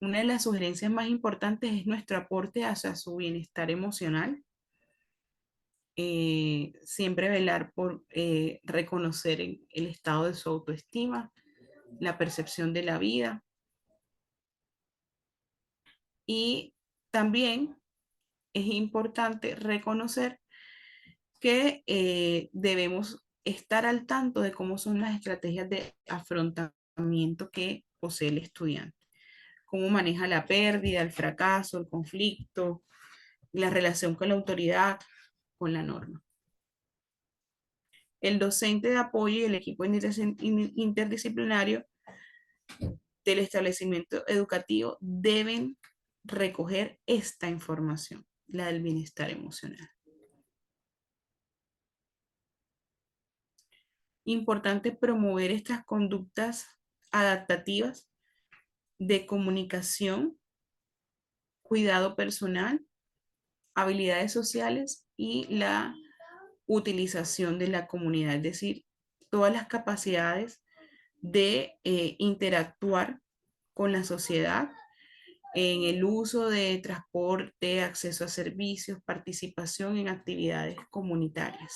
Una de las sugerencias más importantes es nuestro aporte hacia su bienestar emocional. Siempre velar por reconocer el estado de su autoestima, la percepción de la vida y también es importante reconocer que debemos estar al tanto de cómo son las estrategias de afrontamiento que posee el estudiante, cómo maneja la pérdida, el fracaso, el conflicto, la relación con la autoridad, con la norma. El docente de apoyo y el equipo interdisciplinario del establecimiento educativo deben recoger esta información, la del bienestar emocional. Importante promover estas conductas adaptativas de comunicación, cuidado personal, habilidades sociales y la utilización de la comunidad, es decir, todas las capacidades de interactuar con la sociedad en el uso de transporte, acceso a servicios, participación en actividades comunitarias.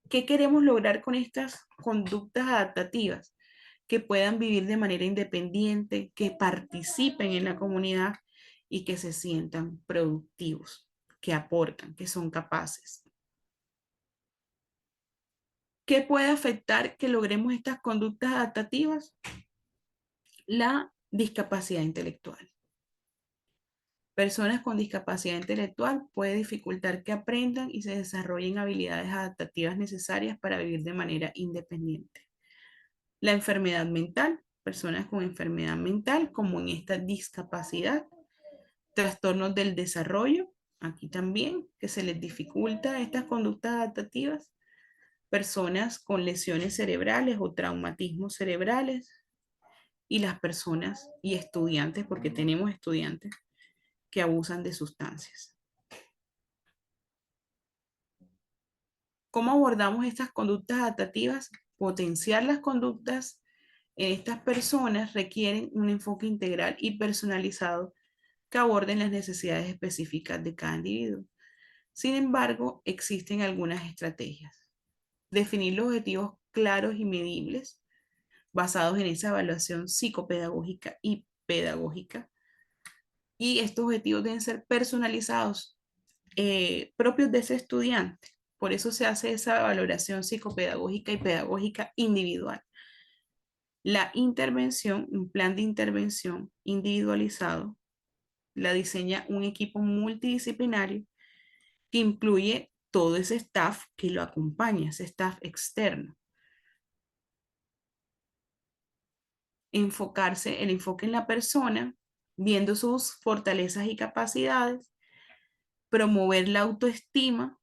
¿Qué queremos lograr con estas conductas adaptativas? Que puedan vivir de manera independiente, que participen en la comunidad y que se sientan productivos, que aportan, que son capaces. ¿Qué puede afectar que logremos estas conductas adaptativas? La discapacidad intelectual. Personas con discapacidad intelectual puede dificultar que aprendan y se desarrollen habilidades adaptativas necesarias para vivir de manera independiente. La enfermedad mental, personas con enfermedad mental, como en esta discapacidad, trastornos del desarrollo, aquí también, que se les dificulta estas conductas adaptativas, personas con lesiones cerebrales o traumatismos cerebrales, y las personas y estudiantes, porque tenemos estudiantes que abusan de sustancias. ¿Cómo abordamos estas conductas adaptativas? Potenciar las conductas en estas personas requieren un enfoque integral y personalizado que aborden las necesidades específicas de cada individuo. Sin embargo, existen algunas estrategias. Definir los objetivos claros y medibles basados en esa evaluación psicopedagógica y pedagógica. Y estos objetivos deben ser personalizados, propios de ese estudiante. Por eso se hace esa valoración psicopedagógica y pedagógica individual. La intervención, un plan de intervención individualizado, la diseña un equipo multidisciplinario que incluye todo ese staff que lo acompaña, ese staff externo. El enfoque en la persona, viendo sus fortalezas y capacidades, promover la autoestima,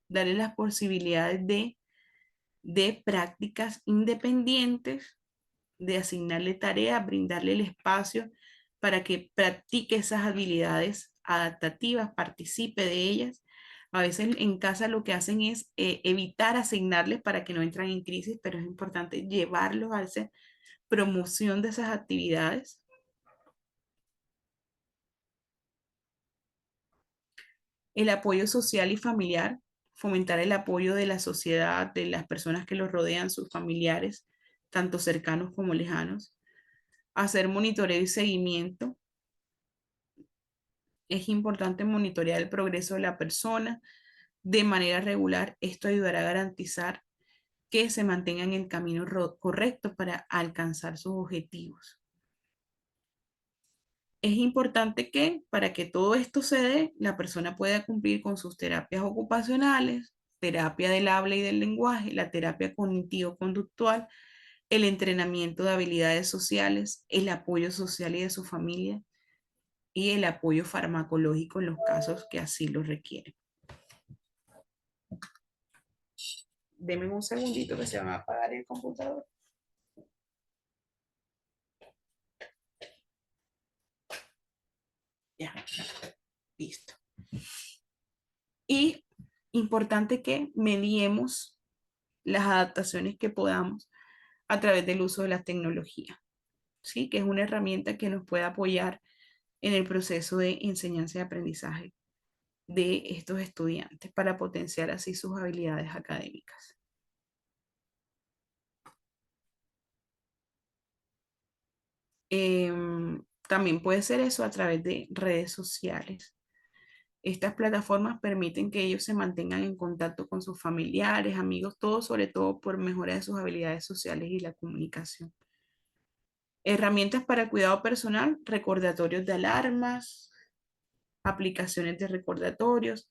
darle las posibilidades de prácticas independientes, de asignarle tareas, brindarle el espacio para que practique esas habilidades adaptativas, participe de ellas. A veces en casa lo que hacen es evitar asignarles para que no entren en crisis, pero es importante llevarlos a esa promoción de esas actividades. El apoyo social y familiar, fomentar el apoyo de la sociedad, de las personas que los rodean, sus familiares, tanto cercanos como lejanos. Hacer monitoreo y seguimiento. Es importante monitorear el progreso de la persona de manera regular. Esto ayudará a garantizar que se mantenga en el camino correcto para alcanzar sus objetivos. Es importante que para que todo esto se dé, la persona pueda cumplir con sus terapias ocupacionales, terapia del habla y del lenguaje, la terapia cognitivo-conductual, el entrenamiento de habilidades sociales, el apoyo social y de su familia y el apoyo farmacológico en los casos que así lo requieren. Deme un segundito que se va a apagar el computador. Ya, listo. Y importante que mediemos las adaptaciones que podamos a través del uso de la tecnología, ¿sí? Que es una herramienta que nos puede apoyar en el proceso de enseñanza y aprendizaje de estos estudiantes para potenciar así sus habilidades académicas. También puede ser eso a través de redes sociales. Estas plataformas permiten que ellos se mantengan en contacto con sus familiares, amigos, todos, sobre todo por mejora de sus habilidades sociales y la comunicación. Herramientas para el cuidado personal, recordatorios de alarmas, aplicaciones de recordatorios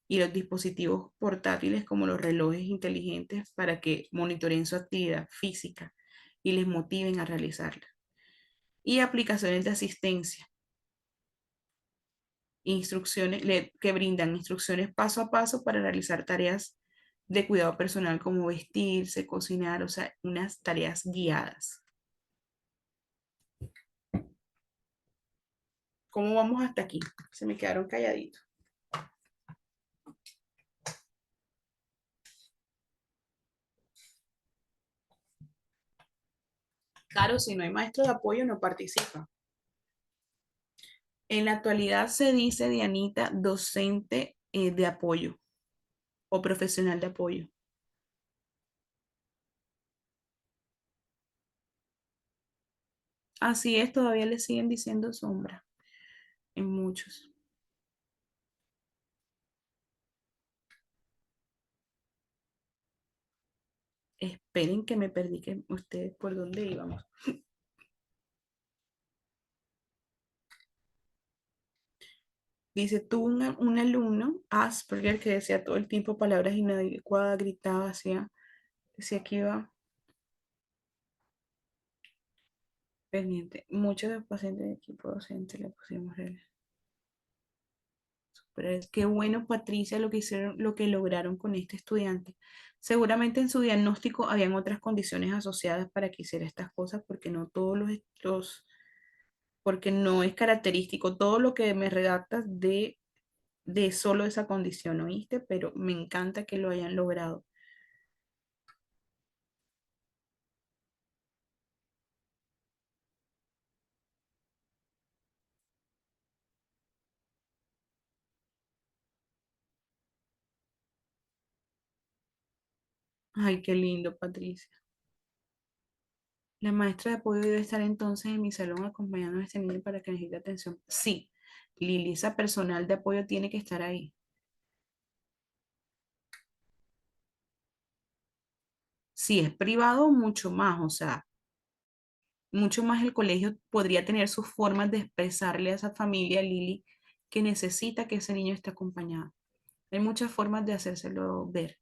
y los dispositivos portátiles como los relojes inteligentes para que monitoreen su actividad física y les motiven a realizarla. Y aplicaciones de asistencia, instrucciones que brindan instrucciones paso a paso para realizar tareas de cuidado personal como vestirse, cocinar, o sea, unas tareas guiadas. ¿Cómo vamos hasta aquí? Se me quedaron calladitos. Claro, si no hay maestro de apoyo, no participa. En la actualidad se dice, Dianita, docente de apoyo o profesional de apoyo. Así es, todavía le siguen diciendo sombra en muchos. Esperen que me perdí, que ustedes por dónde íbamos. Dice, tuvo un alumno, Asperger, que decía todo el tiempo palabras inadecuadas, gritaba, decía que iba pendiente. Muchos de los pacientes de equipo docente le pusimos reglas. Pero es que bueno, Patricia, lo que hicieron, lo que lograron con este estudiante. Seguramente en su diagnóstico habían otras condiciones asociadas para que hiciera estas cosas, porque no todos porque no es característico todo lo que me redactas de solo esa condición, ¿oíste? Pero me encanta que lo hayan logrado. Ay, qué lindo, Patricia. La maestra de apoyo debe estar entonces en mi salón acompañando a este niño para que necesite atención. Sí, Lili, esa personal de apoyo tiene que estar ahí. Si es privado, mucho más, o sea, mucho más el colegio podría tener sus formas de expresarle a esa familia, Lili, que necesita que ese niño esté acompañado. Hay muchas formas de hacérselo ver.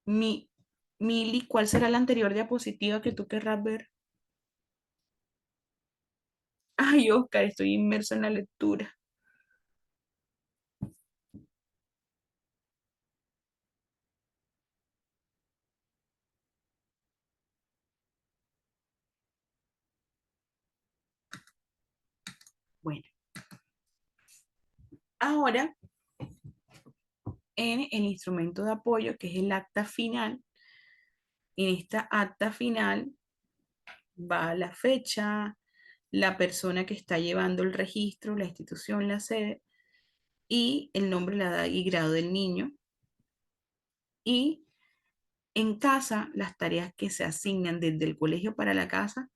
Mi, Mili, ¿cuál será la anterior diapositiva que tú querrás ver? Ay, Oscar, estoy inmerso en la lectura. Bueno, ahora en el instrumento de apoyo, que es el acta final, en esta acta final va la fecha, la persona que está llevando el registro, la institución, la sede, y el nombre, la edad y grado del niño. Y en casa, las tareas que se asignan desde el colegio para la casa,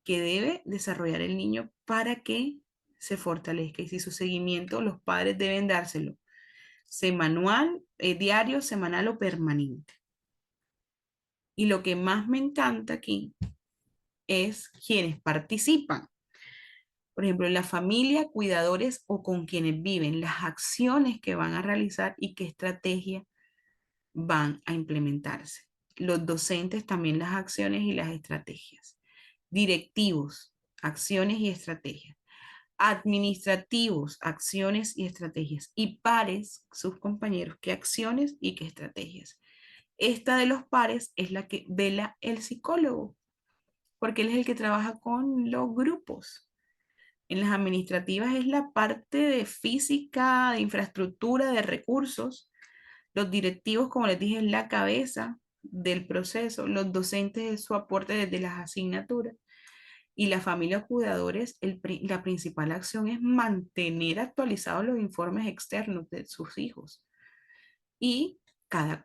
que debe desarrollar el niño para que se fortalezca. Y si su seguimiento, los padres deben dárselo semanal, diario, semanal o permanente. Y lo que más me encanta aquí es quienes participan. Por ejemplo, la familia, cuidadores o con quienes viven, las acciones que van a realizar y qué estrategia van a implementarse. Los docentes también las acciones y las estrategias. Directivos, acciones y estrategias. Administrativos, acciones y estrategias. Y pares, sus compañeros, qué acciones y qué estrategias. Esta de los pares es la que vela el psicólogo, porque él es el que trabaja con los grupos. En las administrativas es la parte de física, de infraestructura, de recursos. Los directivos, como les dije, es la cabeza del proceso. Los docentes es su aporte desde las asignaturas. Y la familia cuidadores, la principal acción es mantener actualizados los informes externos de sus hijos. Y cada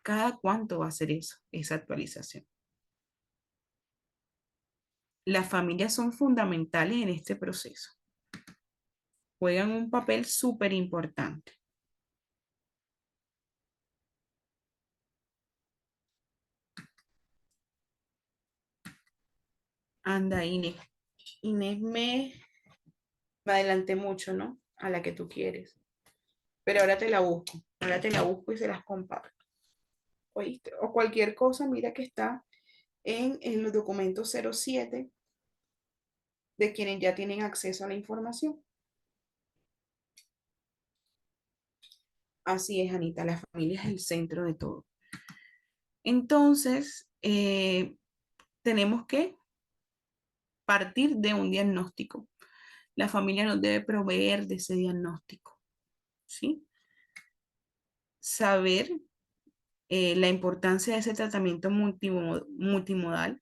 cada cuánto va a hacer eso, esa actualización. Las familias son fundamentales en este proceso. Juegan un papel súper importante. Anda, Inés. Inés me adelanté mucho, ¿no? A la que tú quieres. Pero ahora te la busco. Ahora te la busco y se las comparto. ¿Oíste? O cualquier cosa, mira que está en los documentos 07 de quienes ya tienen acceso a la información. Así es, Anita, la familia es el centro de todo. Entonces, tenemos que partir de un diagnóstico. La familia nos debe proveer de ese diagnóstico, ¿sí? Saber la importancia de ese tratamiento multimodal,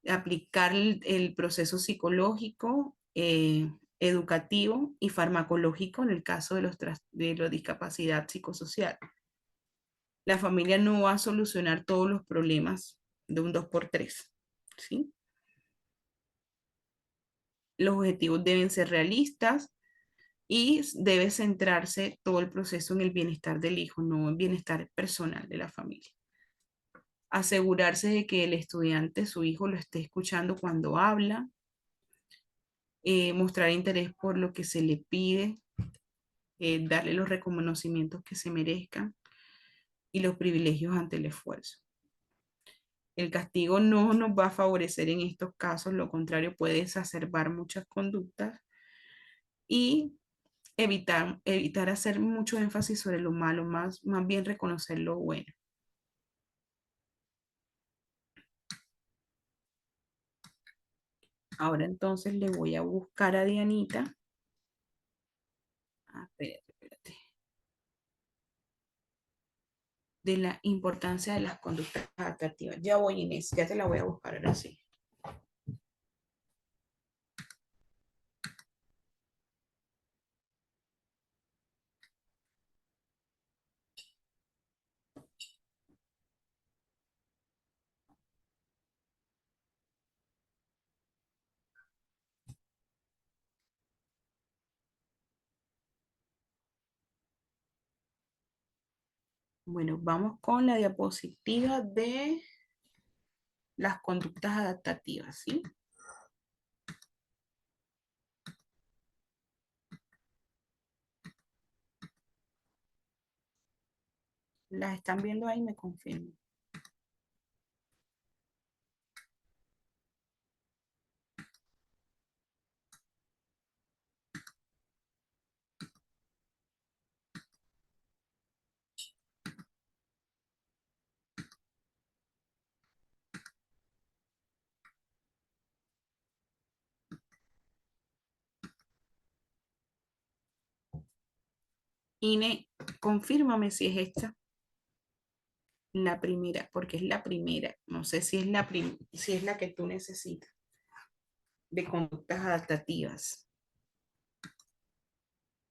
aplicar el proceso psicológico, educativo y farmacológico en el caso de de la discapacidad psicosocial. La familia no va a solucionar todos los problemas de un 2x3, ¿sí? Los objetivos deben ser realistas y debe centrarse todo el proceso en el bienestar del hijo, no en el bienestar personal de la familia. Asegurarse de que el estudiante, su hijo, lo esté escuchando cuando habla, mostrar interés por lo que se le pide, darle los reconocimientos que se merezcan y los privilegios ante el esfuerzo. El castigo no nos va a favorecer en estos casos, lo contrario puede exacerbar muchas conductas y evitar hacer mucho énfasis sobre lo malo, más bien reconocer lo bueno. Ahora entonces le voy a buscar a Dianita. Ah, espérate. De la importancia de las conductas adaptativas. Ya voy, Inés, ya te la voy a buscar ahora sí. Bueno, vamos con la diapositiva de las conductas adaptativas, ¿sí? Las están viendo ahí, me confirman. Ine, confírmame si es esta la primera, porque es la primera. No sé si es si es la que tú necesitas de conductas adaptativas.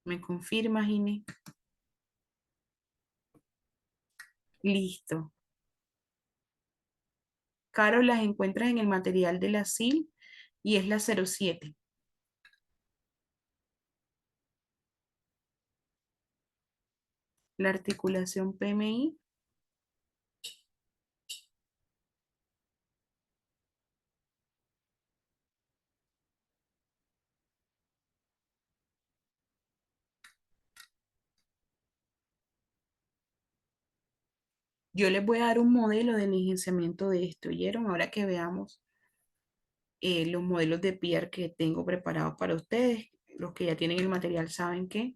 ¿Me confirmas, Ine? Listo. Caro, las encuentras en el material de la SIL y es la 07. La articulación PMI. Yo les voy a dar un modelo de licenciamiento de esto, ¿oyeron? Ahora que veamos los modelos de PR que tengo preparados para ustedes, los que ya tienen el material saben que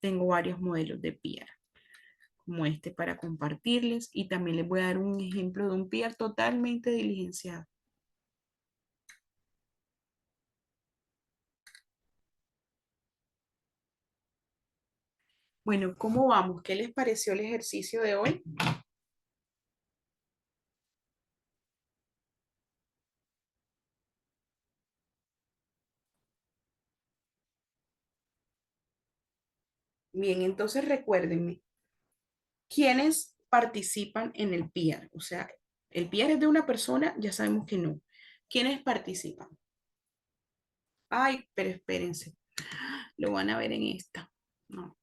tengo varios modelos de PR como este para compartirles y también les voy a dar un ejemplo de un PR totalmente diligenciado. Bueno, ¿cómo vamos? ¿Qué les pareció el ejercicio de hoy? Bien, entonces recuérdenme, ¿quiénes participan en el PR? O sea, el PR es de una persona, ya sabemos que no. ¿Quiénes participan? Ay, pero espérense, lo van a ver en esta. No.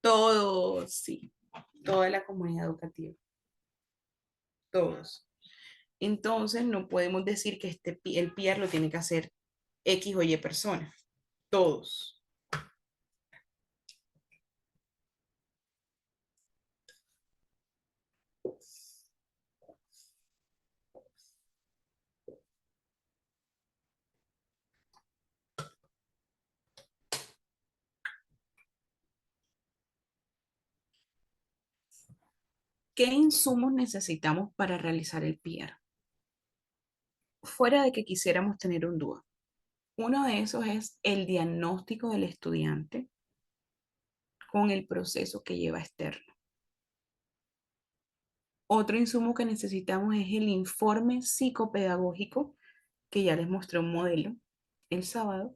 Todos, sí, toda la comunidad educativa, todos. Entonces, no podemos decir que el PR lo tiene que hacer X o Y personas, todos. ¿Qué insumos necesitamos para realizar el PR? Fuera de que quisiéramos tener un DUA. Uno de esos es el diagnóstico del estudiante con el proceso que lleva externo. Otro insumo que necesitamos es el informe psicopedagógico, que ya les mostré un modelo el sábado,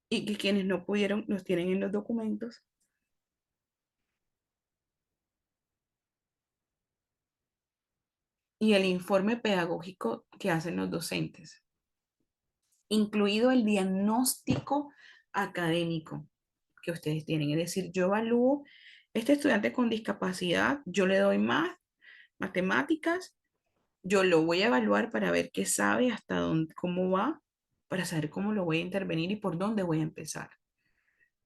y que quienes no pudieron los tienen en los documentos. Y el informe pedagógico que hacen los docentes, incluido el diagnóstico académico que ustedes tienen. Es decir, yo evalúo este estudiante con discapacidad, yo le doy más matemáticas, yo lo voy a evaluar para ver qué sabe, hasta dónde, cómo va, para saber cómo lo voy a intervenir y por dónde voy a empezar.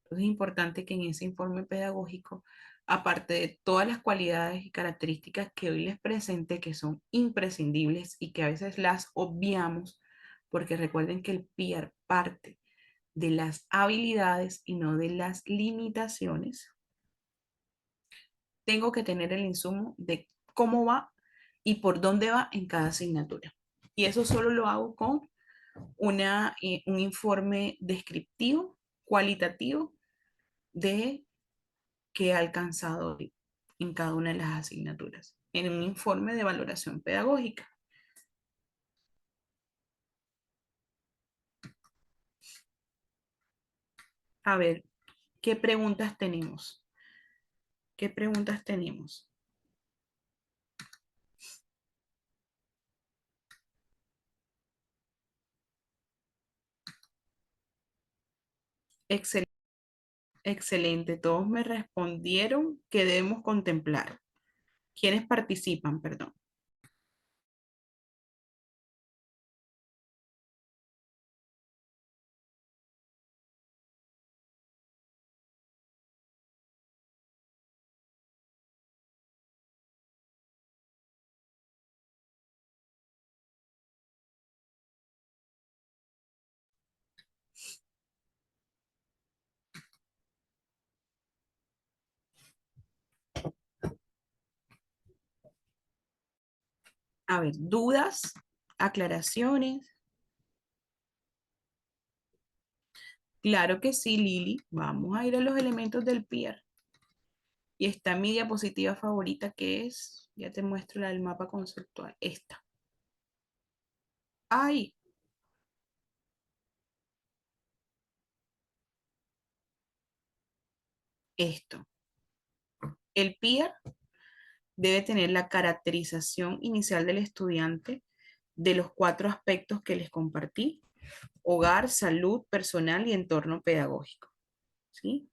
Entonces es importante que en ese informe pedagógico, aparte de todas las cualidades y características que hoy les presenté, que son imprescindibles y que a veces las obviamos, porque recuerden que el PR parte de las habilidades y no de las limitaciones, tengo que tener el insumo de cómo va y por dónde va en cada asignatura. Y eso solo lo hago con un informe descriptivo, cualitativo, de que ha alcanzado en cada una de las asignaturas, en un informe de valoración pedagógica. A ver, ¿qué preguntas tenemos? ¿Qué preguntas tenemos? Excelente, excelente. Todos me respondieron que debemos contemplar. ¿Quiénes participan? Perdón. A ver, dudas, aclaraciones. Claro que sí, Lili. Vamos a ir a los elementos del PIR. Y está mi diapositiva favorita que es, ya te muestro la del mapa conceptual, esta. Ay, esto. El PIR debe tener la caracterización inicial del estudiante de los cuatro aspectos que les compartí: hogar, salud, personal y entorno pedagógico. ¿Sí?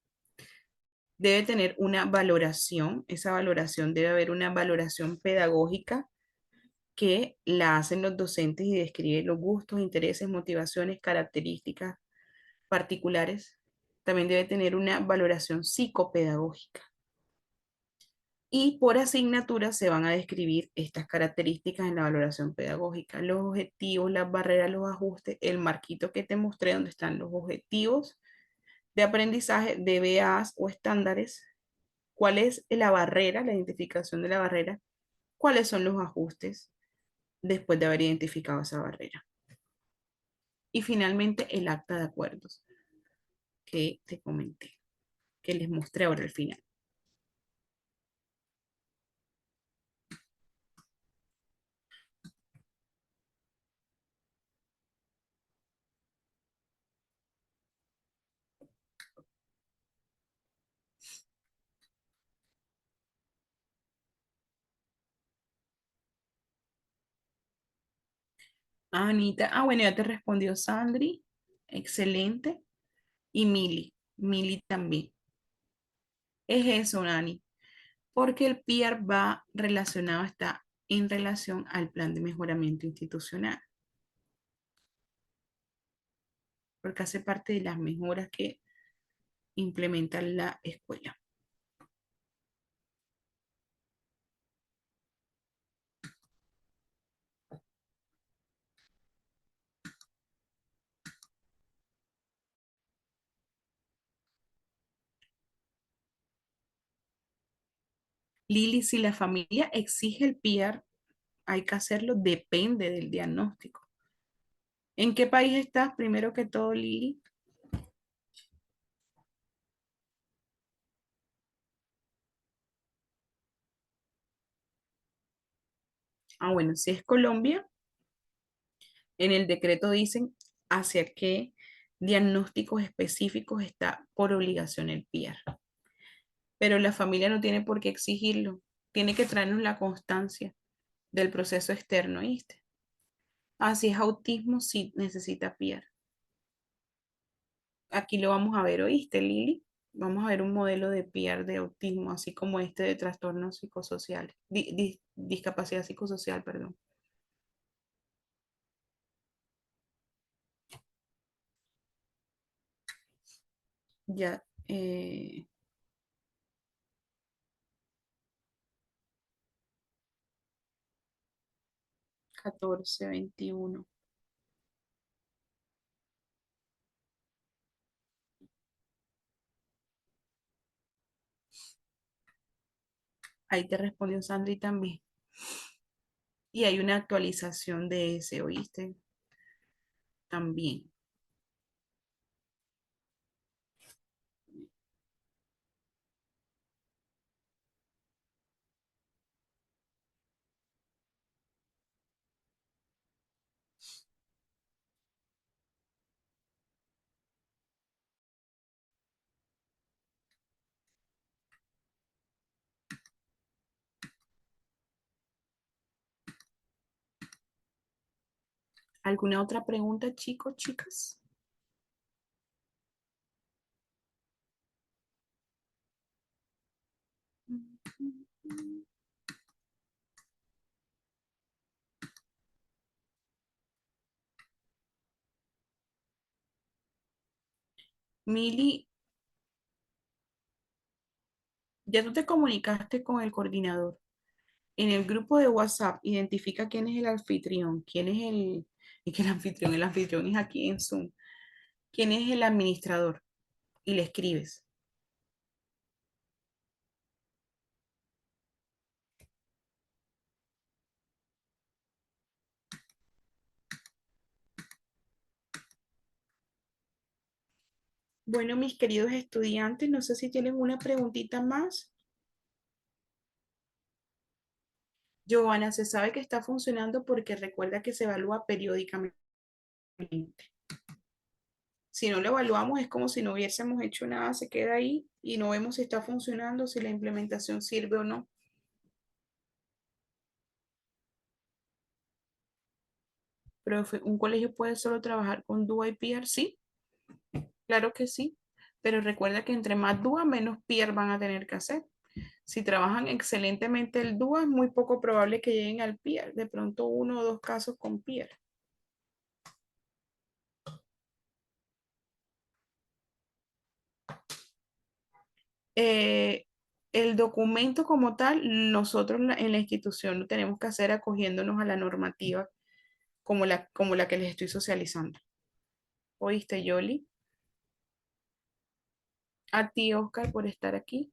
Debe tener una valoración, esa valoración debe haber una valoración pedagógica que la hacen los docentes y describe los gustos, intereses, motivaciones, características particulares. También debe tener una valoración psicopedagógica. Y por asignatura se van a describir estas características en la valoración pedagógica: los objetivos, las barreras, los ajustes, el marquito que te mostré donde están los objetivos de aprendizaje, DBAs o estándares, cuál es la barrera, la identificación de la barrera, cuáles son los ajustes después de haber identificado esa barrera. Y finalmente el acta de acuerdos que te comenté, que les mostré ahora al final. Anita, bueno, ya te respondió Sandri, excelente. Y Mili también. Es eso, Nani, porque el PIAR va relacionado, está en relación al plan de mejoramiento institucional, porque hace parte de las mejoras que implementa la escuela. Lili, si la familia exige el PIAR, hay que hacerlo, depende del diagnóstico. ¿En qué país estás, primero que todo, Lili? Bueno, si es Colombia, en el decreto dicen hacia qué diagnósticos específicos está por obligación el PIAR. Pero la familia no tiene por qué exigirlo. Tiene que traernos la constancia del proceso externo, ¿viste? Así es autismo, sí necesita PIAR. Aquí lo vamos a ver, ¿oíste, Lili? Vamos a ver un modelo de PIAR de autismo, así como este de trastornos psicosociales, discapacidad psicosocial, perdón. Ya, 14, 21. Ahí te respondió Sandri también. Y hay una actualización de ese, ¿oíste? También. ¿Alguna otra pregunta, chicos, chicas? Mili, ya tú te comunicaste con el coordinador. En el grupo de WhatsApp, identifica quién es el anfitrión, quién es y que el anfitrión es aquí en Zoom, quién es el administrador y le escribes. Bueno, mis queridos estudiantes, no sé si tienen una preguntita más. Joana, se sabe que está funcionando porque recuerda que se evalúa periódicamente. Si no lo evaluamos es como si no hubiésemos hecho nada, se queda ahí y no vemos si está funcionando, si la implementación sirve o no. Profe, ¿un colegio puede solo trabajar con DUA y peer? Sí, claro que sí, pero recuerda que entre más DUA, menos peer van a tener que hacer. Si trabajan excelentemente el DUA, es muy poco probable que lleguen al peer, de pronto uno o dos casos con peer. Eh, el documento como tal, nosotros en la institución lo tenemos que hacer acogiéndonos a la normativa como la que les estoy socializando. ¿Oíste, Yoli? A ti, Oscar, por estar aquí.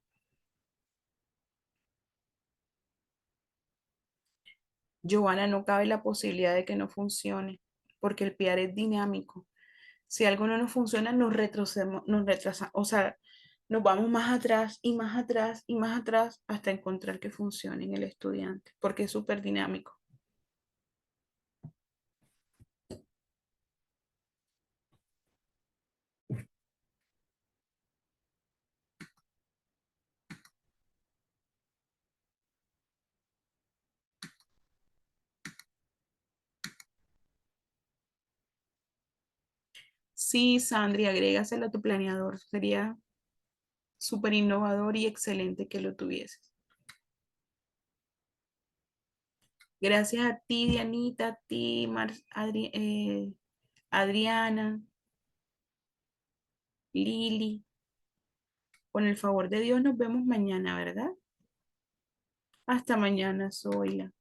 Giovanna, no cabe la posibilidad de que no funcione, porque el PR es dinámico. Si algo no nos funciona, nos retrasamos, o sea, nos vamos más atrás y más atrás y más atrás hasta encontrar que funcione en el estudiante, porque es súper dinámico. Sí, Sandri, agrégaselo a tu planeador. Sería súper innovador y excelente que lo tuvieses. Gracias a ti, Dianita, a ti, Adriana, Lili. Con el favor de Dios nos vemos mañana, ¿verdad? Hasta mañana, Zoila.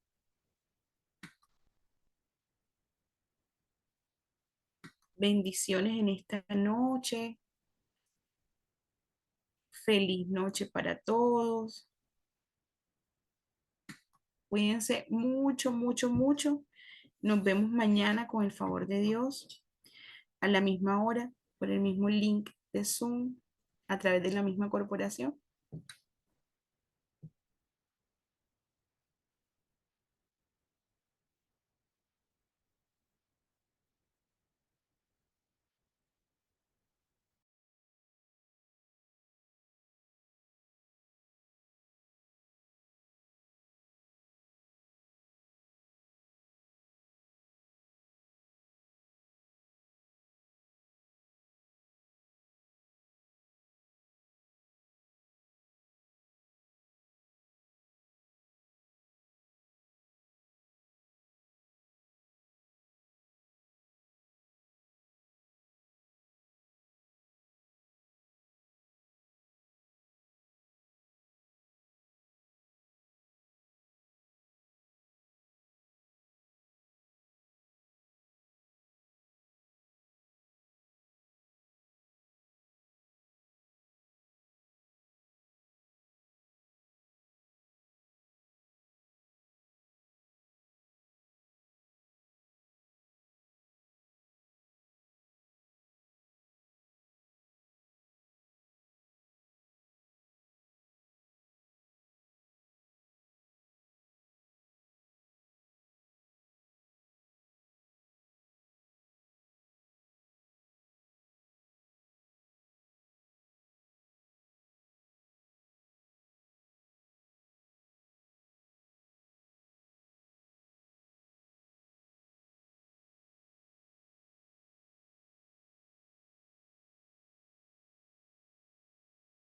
Bendiciones en esta noche. Feliz noche para todos. Cuídense mucho, mucho, mucho. Nos vemos mañana con el favor de Dios a la misma hora por el mismo link de Zoom a través de la misma corporación.